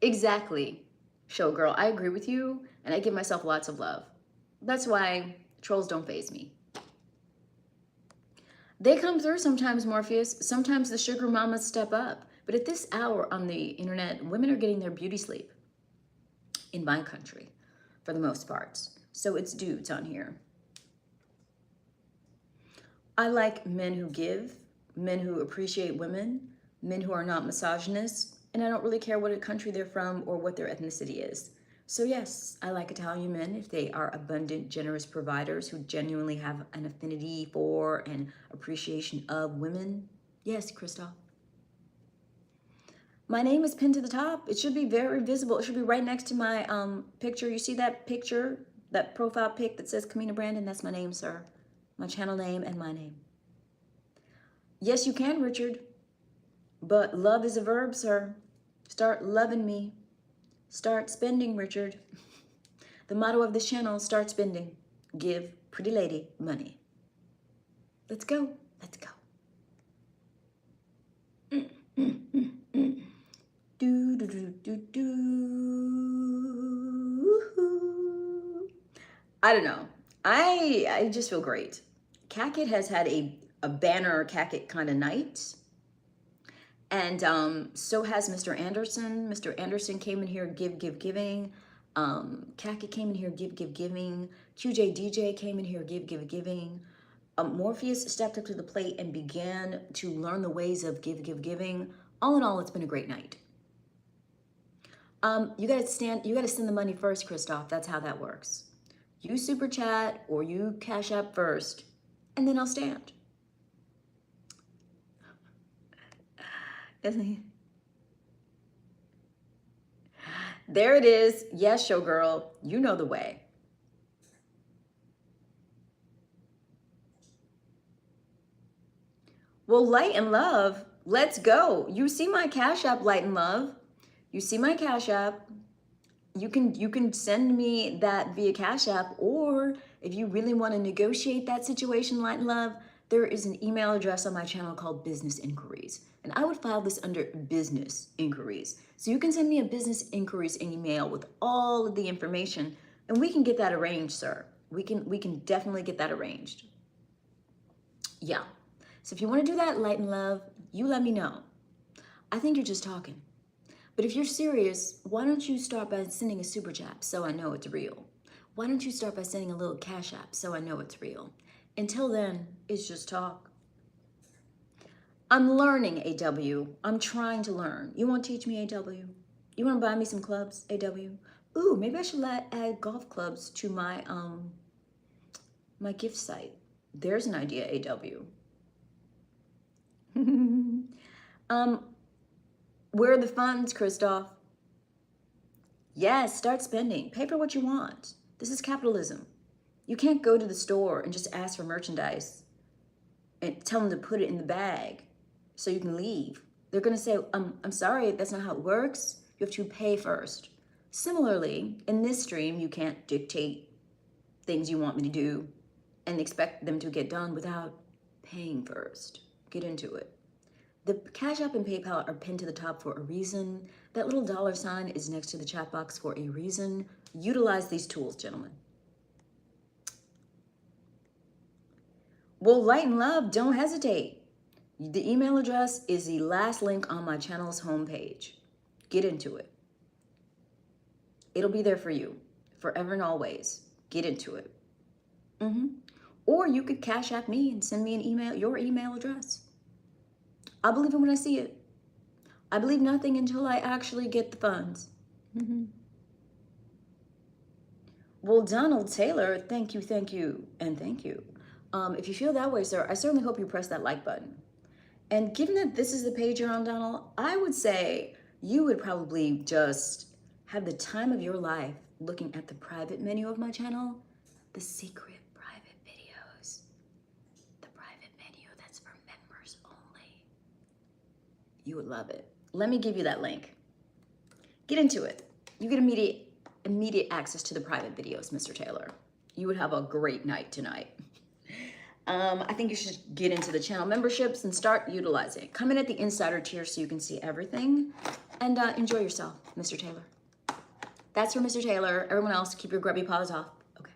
Exactly, showgirl. I agree with you, and I give myself lots of love. That's why trolls don't faze me. They come through sometimes, Morpheus. Sometimes the sugar mamas step up. But at this hour on the internet, women are getting their beauty sleep. In my country, for the most part. So it's dudes on here. I like men who give, men who appreciate women, men who are not misogynists, and I don't really care what country they're from or what their ethnicity is. So yes, I like Italian men if they are abundant, generous providers who genuinely have an affinity for and appreciation of women. Yes, Christoph. My name is pinned to the top. It should be very visible. It should be right next to my picture. You see that picture, that profile pic that says Kamina Brandon? That's my name, sir. My channel name and my name. Yes, you can, Richard. But love is a verb, sir. Start loving me. Start spending, Richard. The motto of this channel, start spending. Give pretty lady money. Let's go. Let's go. Do, do, do, do, do. I don't know. I just feel great. CACIT has had a banner CACIT kind of night. And so has Mr. Anderson. Mr. Anderson came in here, giving. CACIT came in here, giving. QJ DJ came in here, giving. Morpheus stepped up to the plate and began to learn the ways of giving. All in all, it's been a great night. You gotta send the money first, Christoph. That's how that works. You super chat or you cash up first, and then I'll stand. There it is. Yes, showgirl. You know the way. Well, light and love, let's go. You see my Cash App, light and love. You see my Cash App. You can send me that via Cash App, or if you really want to negotiate that situation, light and love, there is an email address on my channel called Business Inquiries. And I would file this under Business Inquiries. So you can send me a Business Inquiries email with all of the information, and we can get that arranged, sir. We can definitely get that arranged. Yeah. So if you want to do that, light and love, you let me know. I think you're just talking. But if you're serious, why don't you start by sending a super chat so I know it's real? Why don't you start by sending a little Cash App so I know it's real? Until then, it's just talk. I'm learning, AW. I'm trying to learn. You want to teach me, AW? You want to buy me some clubs, AW? Ooh, maybe I should add golf clubs to my my gift site. There's an idea, AW. Where are the funds, Christoph? Yes, start spending. Pay for what you want. This is capitalism. You can't go to the store and just ask for merchandise and tell them to put it in the bag so you can leave. They're gonna say, I'm sorry, that's not how it works. You have to pay first. Similarly, in this stream, you can't dictate things you want me to do and expect them to get done without paying first. Get into it. The Cash App and PayPal are pinned to the top for a reason. That little $sign is next to the chat box for a reason. Utilize these tools, gentlemen. Well, light and love, don't hesitate. The email address is the last link on my channel's homepage. Get into it. It'll be there for you, forever and always. Get into it. Or you could Cash App me and send me an email, your email address. I believe it when I see it. I believe nothing until I actually get the funds. Well, Donald Taylor, thank you, and thank you. If you feel that way, sir, I certainly hope you press that like button. And given that this is the page you're on, Donald, I would say you would probably just have the time of your life looking at the private menu of my channel, the secret private videos, the private menu that's for members only. You would love it. Let me give you that link. Get into it. You get immediate access to the private videos, Mr. Taylor. You would have a great night tonight. I think you should get into the channel memberships and start utilizing it. Come in at the insider tier so you can see everything, and enjoy yourself, Mr. Taylor. That's for Mr. Taylor. Everyone else, keep your grubby paws off. Okay.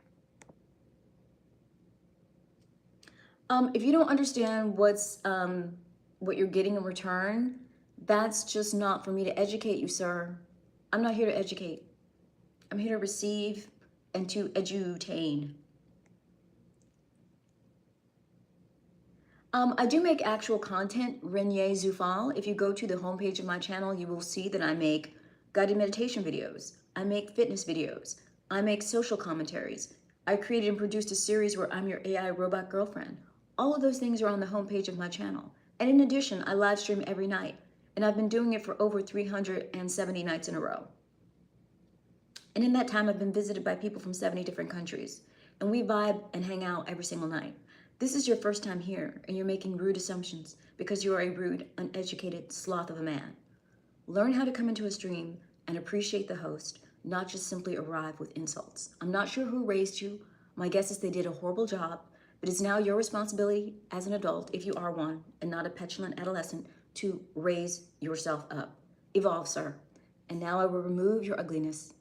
If you don't understand what you're getting in return, that's just not for me to educate you, sir. I'm not here to educate. I'm here to receive and to edutain. I do make actual content, Renier Zufal. If you go to the homepage of my channel, you will see that I make guided meditation videos. I make fitness videos. I make social commentaries. I created and produced a series where I'm your AI robot girlfriend. All of those things are on the homepage of my channel. And in addition, I live stream every night. And I've been doing it for over 370 nights in a row. And in that time, I've been visited by people from 70 different countries. And we vibe and hang out every single night. This is your first time here, and you're making rude assumptions because you are a rude, uneducated sloth of a man. Learn how to come into a stream and appreciate the host, not just simply arrive with insults. I'm not sure who raised you. My guess is they did a horrible job, but it's now your responsibility as an adult, if you are one, and not a petulant adolescent, to raise yourself up. Evolve, sir. And now I will remove your ugliness.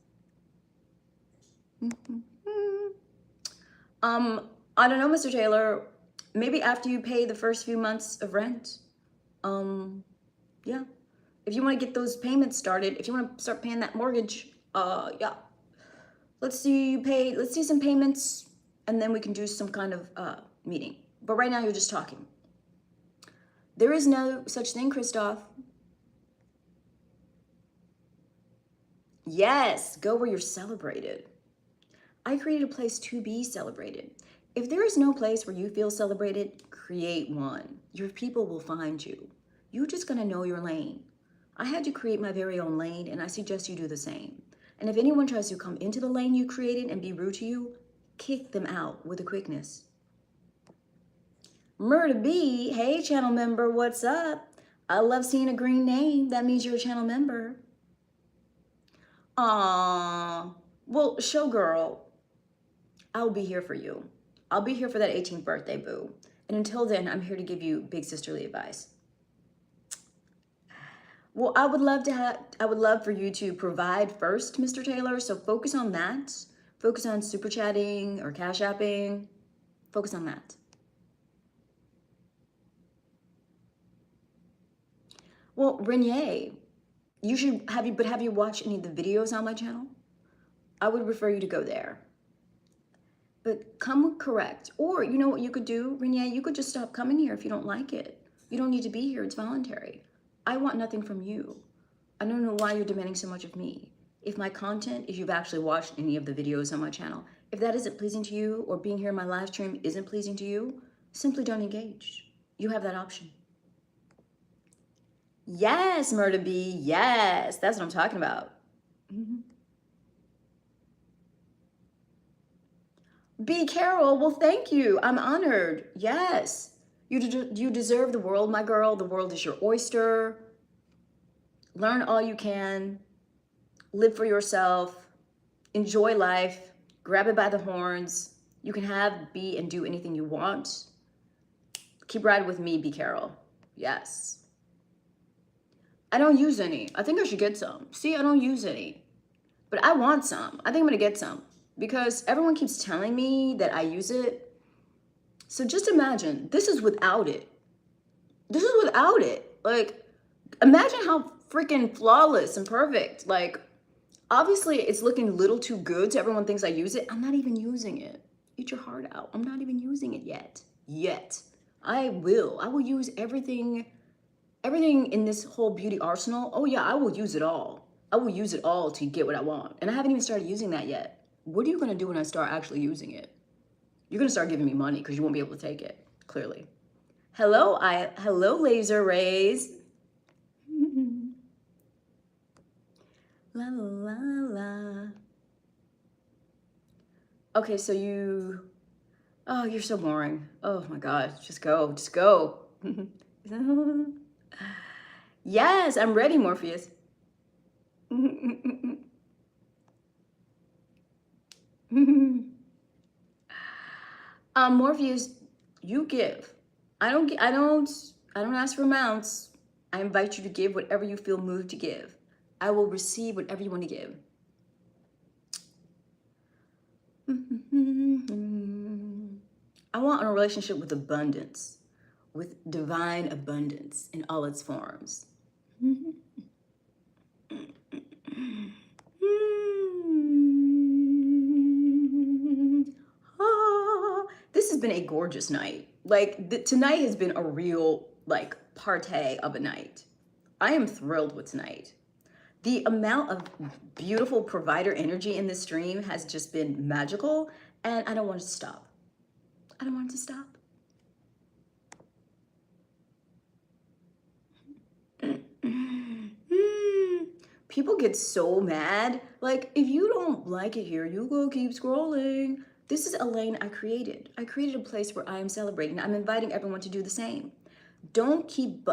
I don't know, Mr. Taylor, maybe after you pay the first few months of rent. Yeah. If you want to get those payments started, if you want to start paying that mortgage, yeah. Let's see some payments, and then we can do some kind of meeting. But right now you're just talking. There is no such thing, Christoph. Yes, go where you're celebrated. I created a place to be celebrated. If there is no place where you feel celebrated, create one. Your people will find you. You're just gonna know your lane. I had to create my very own lane, and I suggest you do the same. And if anyone tries to come into the lane you created and be rude to you, kick them out with a quickness. Murder B, hey channel member, what's up? I love seeing a green name. That means you're a channel member. Aww, well, showgirl, I'll be here for you. I'll be here for that 18th birthday, boo. And until then, I'm here to give you big sisterly advice. Well, I would love for you to provide first, Mr. Taylor. So focus on that. Focus on super chatting or cash apping. Focus on that. Well, Renier, have you watched any of the videos on my channel? I would refer you to go there. But come correct. Or you know what you could do, Renier? You could just stop coming here if you don't like it. You don't need to be here. It's voluntary. I want nothing from you. I don't know why you're demanding so much of me. If my content, if you've actually watched any of the videos on my channel, if that isn't pleasing to you, or being here in my live stream isn't pleasing to you, simply don't engage. You have that option. Yes, Murder B, yes, that's what I'm talking about. B. Carol, well, thank you. I'm honored. Yes. You deserve the world, my girl. The world is your oyster. Learn all you can. Live for yourself. Enjoy life. Grab it by the horns. You can have, be, and do anything you want. Keep riding with me, B. Carol. Yes. I don't use any. I think I should get some. See, I don't use any. But I want some. I think I'm going to get some. Because everyone keeps telling me that I use it. So just imagine, this is without it. This is without it. Like, imagine how freaking flawless and perfect. Like, obviously it's looking a little too good, so everyone thinks I use it. I'm not even using it. Eat your heart out. I'm not even using it yet. Yet. I will use everything in this whole beauty arsenal. Oh yeah, I will use it all. I will use it all to get what I want. And I haven't even started using that yet. What are you gonna do when I start actually using it? You're gonna start giving me money because you won't be able to take it, clearly. Hello, laser rays. La la la. Okay, so you're so boring. Oh my God, just go. Yes, I'm ready, Morpheus. Morpheus, you give. I don't ask for amounts. I invite you to give whatever you feel moved to give. I will receive whatever you want to give. I want a relationship with abundance, with divine abundance in all its forms. This is been a gorgeous night. Like tonight has been a real like party of a night. I am thrilled with tonight. The amount of beautiful provider energy in this stream has just been magical, and I don't want it to stop. I don't want it to stop. People get so mad. Like, if you don't like it here, you go keep scrolling. This is a lane I created. I created a place where I am celebrating. I'm inviting everyone to do the same. Don't keep,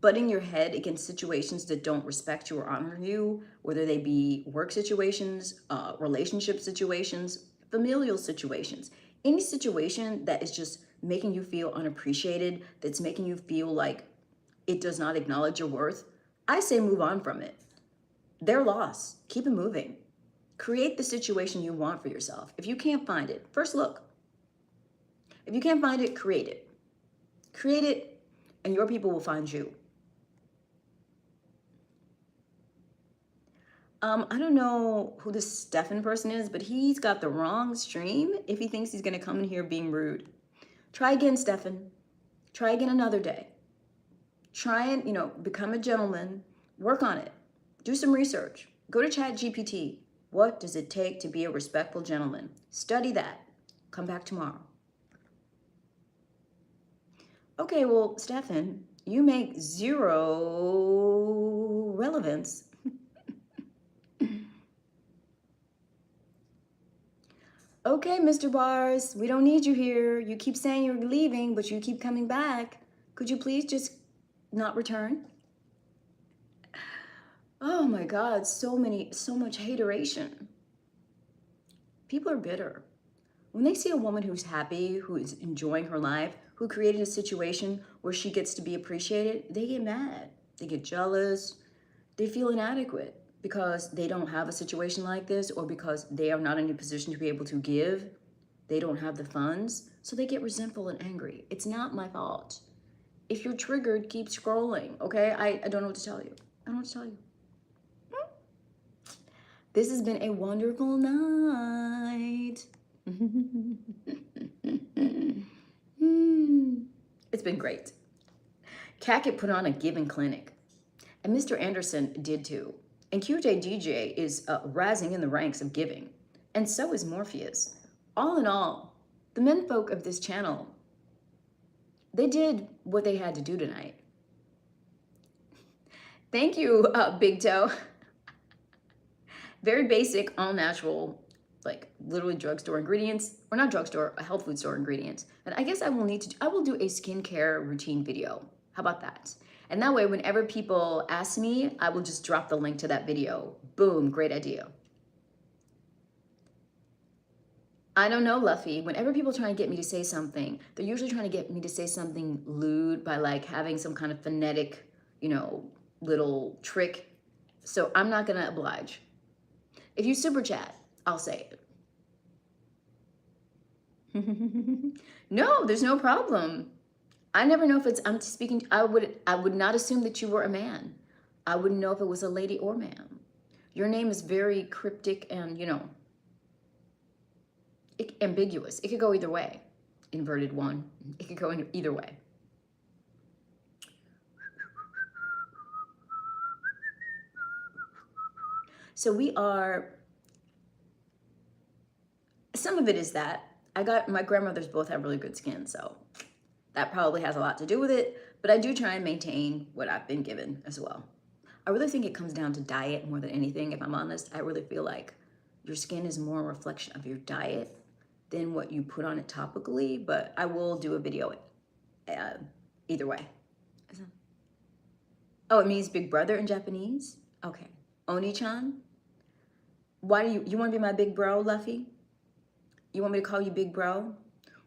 butting your head against situations that don't respect you or honor you, whether they be work situations, relationship situations, familial situations. Any situation that is just making you feel unappreciated, that's making you feel like it does not acknowledge your worth, I say move on from it. Their loss. Keep it moving. Create the situation you want for yourself. If you can't find it, first look. If you can't find it, create it. Create it, and your people will find you. I don't know who this Stefan person is, but he's got the wrong stream if he thinks he's going to come in here being rude. Try again, Stefan. Try again another day. Try and, become a gentleman. Work on it. Do some research. Go to ChatGPT. What does it take to be a respectful gentleman? Study that. Come back tomorrow. Okay, well, Stefan, you make zero relevance. Okay, Mr. Bars, we don't need you here. You keep saying you're leaving, but you keep coming back. Could you please just not return? Oh my God, so much hateration. People are bitter. When they see a woman who's happy, who is enjoying her life, who created a situation where she gets to be appreciated, they get mad. They get jealous. They feel inadequate because they don't have a situation like this, or because they are not in a position to be able to give. They don't have the funds, so they get resentful and angry. It's not my fault. If you're triggered, keep scrolling, okay? I don't know what to tell you. I don't know what to tell you. This has been a wonderful night. It's been great. Cackett put on a giving clinic, and Mr. Anderson did too. And QJ DJ is rising in the ranks of giving, and so is Morpheus. All in all, the menfolk of this channel, they did what they had to do tonight. Thank you, Big Toe. Very basic, all natural, like literally drugstore ingredients, or not drugstore, a health food store ingredients. And I guess I will do a skincare routine video. How about that? And that way, whenever people ask me, I will just drop the link to that video. Boom, great idea. I don't know, Luffy. Whenever people try and get me to say something, they're usually trying to get me to say something lewd by like having some kind of phonetic, little trick. So I'm not gonna oblige. If you super chat, I'll say it. No, there's no problem. I never know if I'm speaking. I would not assume that you were a man. I wouldn't know if it was a lady or man. Your name is very cryptic and, ambiguous. It could go either way. Inverted one. It could go in either way. So some of it is that my grandmothers both have really good skin, so that probably has a lot to do with it, but I do try and maintain what I've been given as well. I really think it comes down to diet more than anything, if I'm honest. I really feel like your skin is more a reflection of your diet than what you put on it topically, but I will do a video either way. Oh, it means big brother in Japanese? Okay. Oni-chan? Why do you want to be my big bro, Luffy? You want me to call you big bro?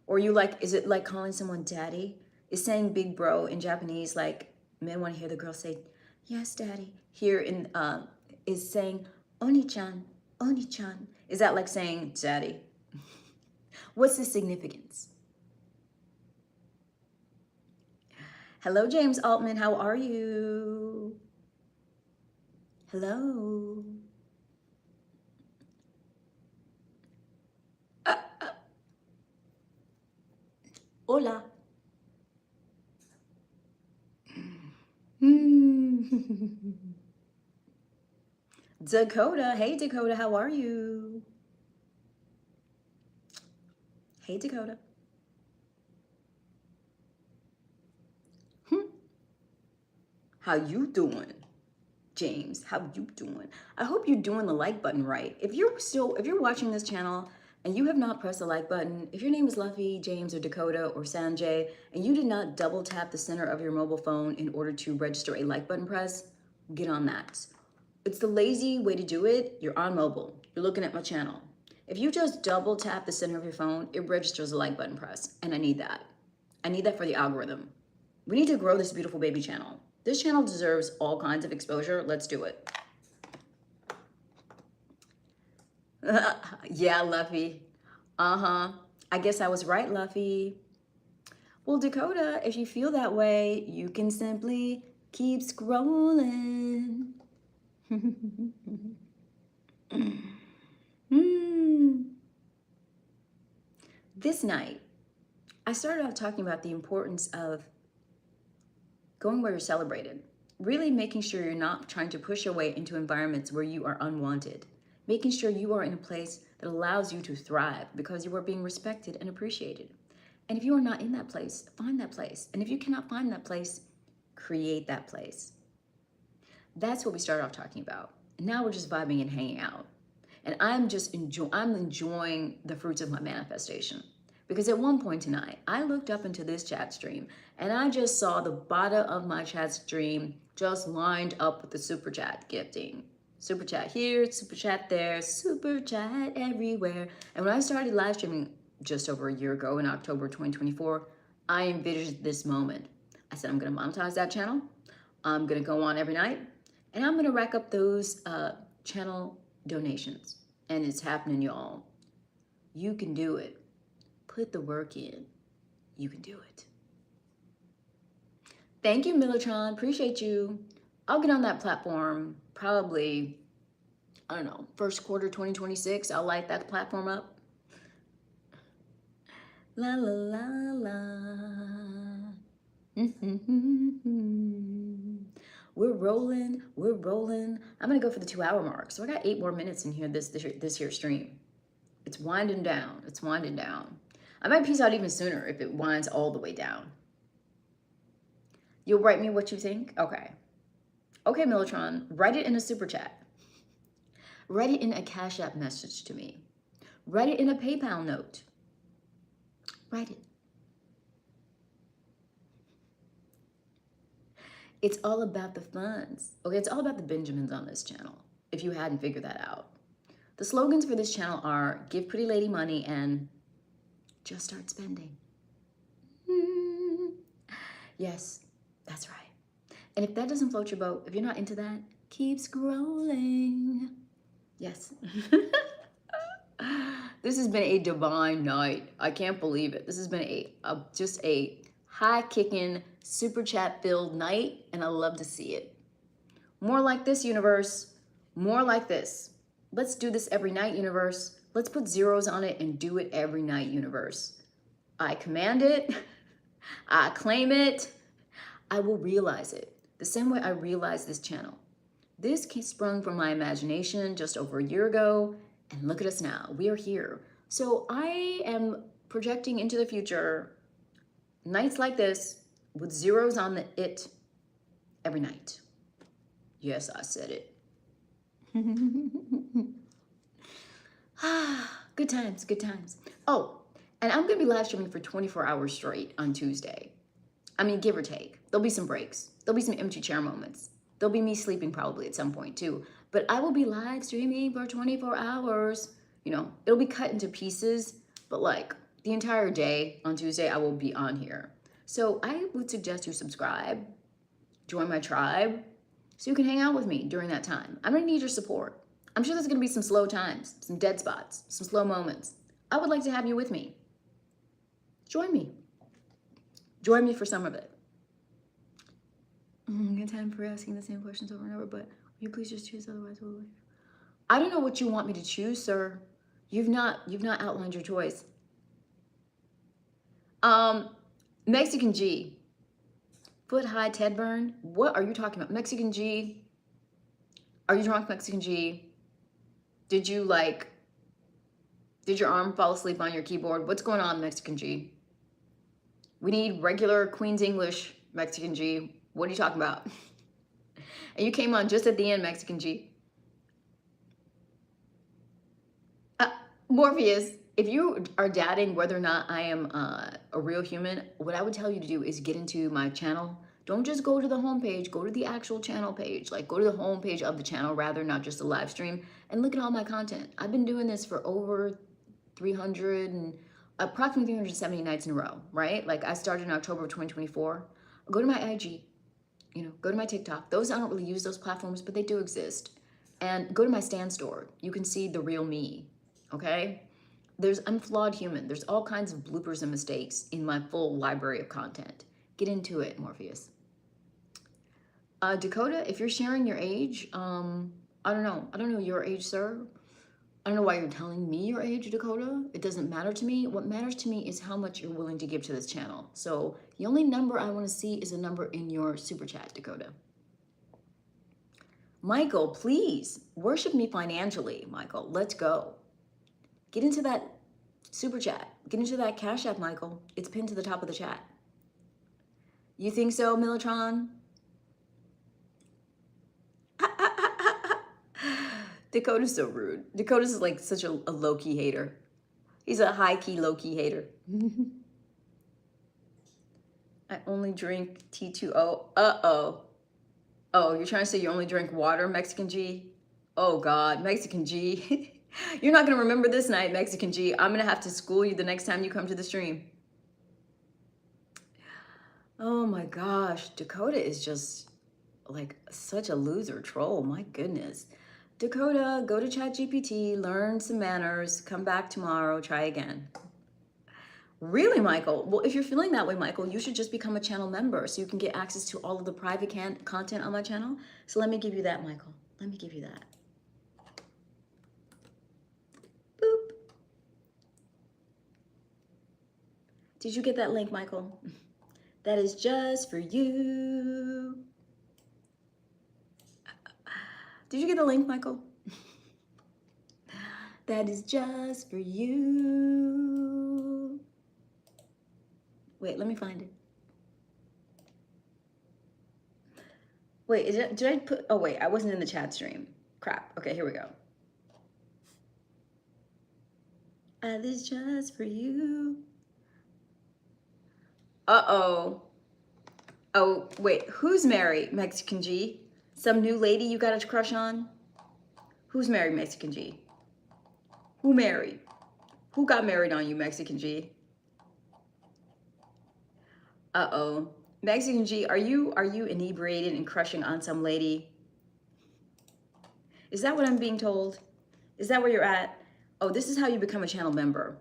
Or is it like calling someone daddy? Is saying big bro in Japanese like men want to hear the girl say, yes, daddy. Here is saying Oni-chan, Oni-chan. Is that like saying daddy? What's the significance? Hello, James Altman. How are you? Hello. Hola. Dakota. Hey, Dakota. How are you? Hey, Dakota. How you doing? James, how you doing? I hope you're doing the like button right. If you're watching this channel and you have not pressed the like button, if your name is Luffy, James, or Dakota, or Sanjay, and you did not double tap the center of your mobile phone in order to register a like button press, get on that. It's the lazy way to do it. You're on mobile. You're looking at my channel. If you just double tap the center of your phone, it registers a like button press, and I need that. I need that for the algorithm. We need to grow this beautiful baby channel. This channel deserves all kinds of exposure. Let's do it. Yeah, Luffy. Uh-huh. I guess I was right, Luffy. Well, Dakota, if you feel that way, you can simply keep scrolling. This night, I started off talking about the importance of going where you're celebrated, really making sure you're not trying to push your way into environments where you are unwanted, making sure you are in a place that allows you to thrive because you are being respected and appreciated. And if you are not in that place, find that place. And if you cannot find that place, create that place. That's what we started off talking about. And now we're just vibing and hanging out. And I'm enjoying the fruits of my manifestation. Because at one point tonight, I looked up into this chat stream and I just saw the bottom of my chat stream just lined up with the super chat gifting. Super chat here, super chat there, super chat everywhere. And when I started live streaming just over a year ago in October 2024, I envisioned this moment. I said, I'm gonna monetize that channel. I'm gonna go on every night and I'm gonna rack up those channel donations. And it's happening, y'all. You can do it. Put the work in. You can do it. Thank you, Millatron. Appreciate you. I'll get on that platform probably, I don't know, first quarter 2026. I'll light that platform up. La la la la. We're rolling, we're rolling. I'm gonna go for the 2-hour mark. So I got 8 more minutes in here this here stream. It's winding down, it's winding down. I might peace out even sooner if it winds all the way down. You'll write me what you think? Okay. Okay, Millatron, write it in a super chat. Write it in a Cash App message to me. Write it in a PayPal note. Write it. It's all about the funds. Okay, it's all about the Benjamins on this channel, if you hadn't figured that out. The slogans for this channel are give pretty lady money and just start spending. Yes, that's right. And if that doesn't float your boat, if you're not into that, keep scrolling. Yes. This has been a divine night. I can't believe it. This has been just a high-kicking, super chat-filled night, and I love to see it. More like this, universe. More like this. Let's do this every night, universe. Let's put zeros on it and do it every night, universe. I command it. I claim it. I will realize it. The same way I realized this channel. This sprung from my imagination just over a year ago, and look at us now. We are here. So I am projecting into the future nights like this with zeros on the it every night. Yes, I said it. Good times, good times. Oh, and I'm gonna be live streaming for 24 hours straight on Tuesday. I mean, give or take. There'll be some breaks. There'll be some empty chair moments. There'll be me sleeping probably at some point too. But I will be live streaming for 24 hours. You know, it'll be cut into pieces, but like the entire day on Tuesday, I will be on here. So I would suggest you subscribe, join my tribe, so you can hang out with me during that time. I'm gonna need your support. I'm sure there's gonna be some slow times, some dead spots, some slow moments. I would like to have you with me. Join me. Join me for some of it. Good time for asking the same questions over and over, but will you please just choose, otherwise we'll leave. I don't know what you want me to choose, sir. You've not outlined your choice. Mexican G. Foot high Ted burn. What are you talking about? Mexican G. Are you drunk, Mexican G? Did your arm fall asleep on your keyboard? What's going on, Mexican G? We need regular Queen's English, Mexican G. What are you talking about? And you came on just at the end, Mexican G. Morpheus, if you are doubting whether or not I am a real human, what I would tell you to do is get into my channel. Don't just go to the homepage, go to the actual channel page. Like, go to the homepage of the channel rather, not just the live stream, and look at all my content. I've been doing this for over 300 and approximately 370 nights in a row, right? Like, I started in October of 2024. Go to my IG, go to my TikTok. Those, I don't really use those platforms, but they do exist. And go to my Stan Store. You can see the real me, okay? I'm flawed human. There's all kinds of bloopers and mistakes in my full library of content. Get into it, Morpheus. Dakota, if you're sharing your age, I don't know. I don't know your age, sir. I don't know why you're telling me your age, Dakota. It doesn't matter to me. What matters to me is how much you're willing to give to this channel. So the only number I want to see is a number in your super chat, Dakota. Michael, please worship me financially, Michael. Let's go. Get into that super chat. Get into that Cash App, Michael. It's pinned to the top of the chat. You think so, Militron? Dakota's so rude. Dakota's like such a low-key hater. He's a high-key, low-key hater. I only drink T2O. Uh-oh. Oh, you're trying to say you only drink water, Mexican G? Oh, God. Mexican G. You're not going to remember this night, Mexican G. I'm going to have to school you the next time you come to the stream. Oh, my gosh. Dakota is just like such a loser troll. My goodness. Dakota, go to ChatGPT, learn some manners, come back tomorrow, try again. Really, Michael? Well, if you're feeling that way, Michael, you should just become a channel member so you can get access to all of the private content on my channel. So let me give you that, Michael. Let me give you that. Boop. Did you get that link, Michael? That is just for you. Did you get the link, Michael? That is just for you. Wait, let me find it. Wait, did I put, oh wait, I wasn't in the chat stream. Crap, okay, here we go. That is just for you. Uh-oh. Oh, wait, who's Mary, Mexican G? Some new lady you got a crush on? Who's married, Mexican G? Who married? Who got married on you, Mexican G? Uh-oh. Mexican G, are you inebriated and crushing on some lady? Is that what I'm being told? Is that where you're at? Oh, this is how you become a channel member.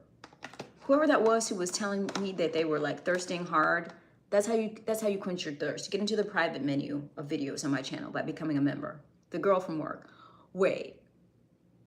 Whoever that was who was telling me that they were like thirsting hard, that's how you quench your thirst. Get into the private menu of videos on my channel by becoming a member. The girl from work. Wait,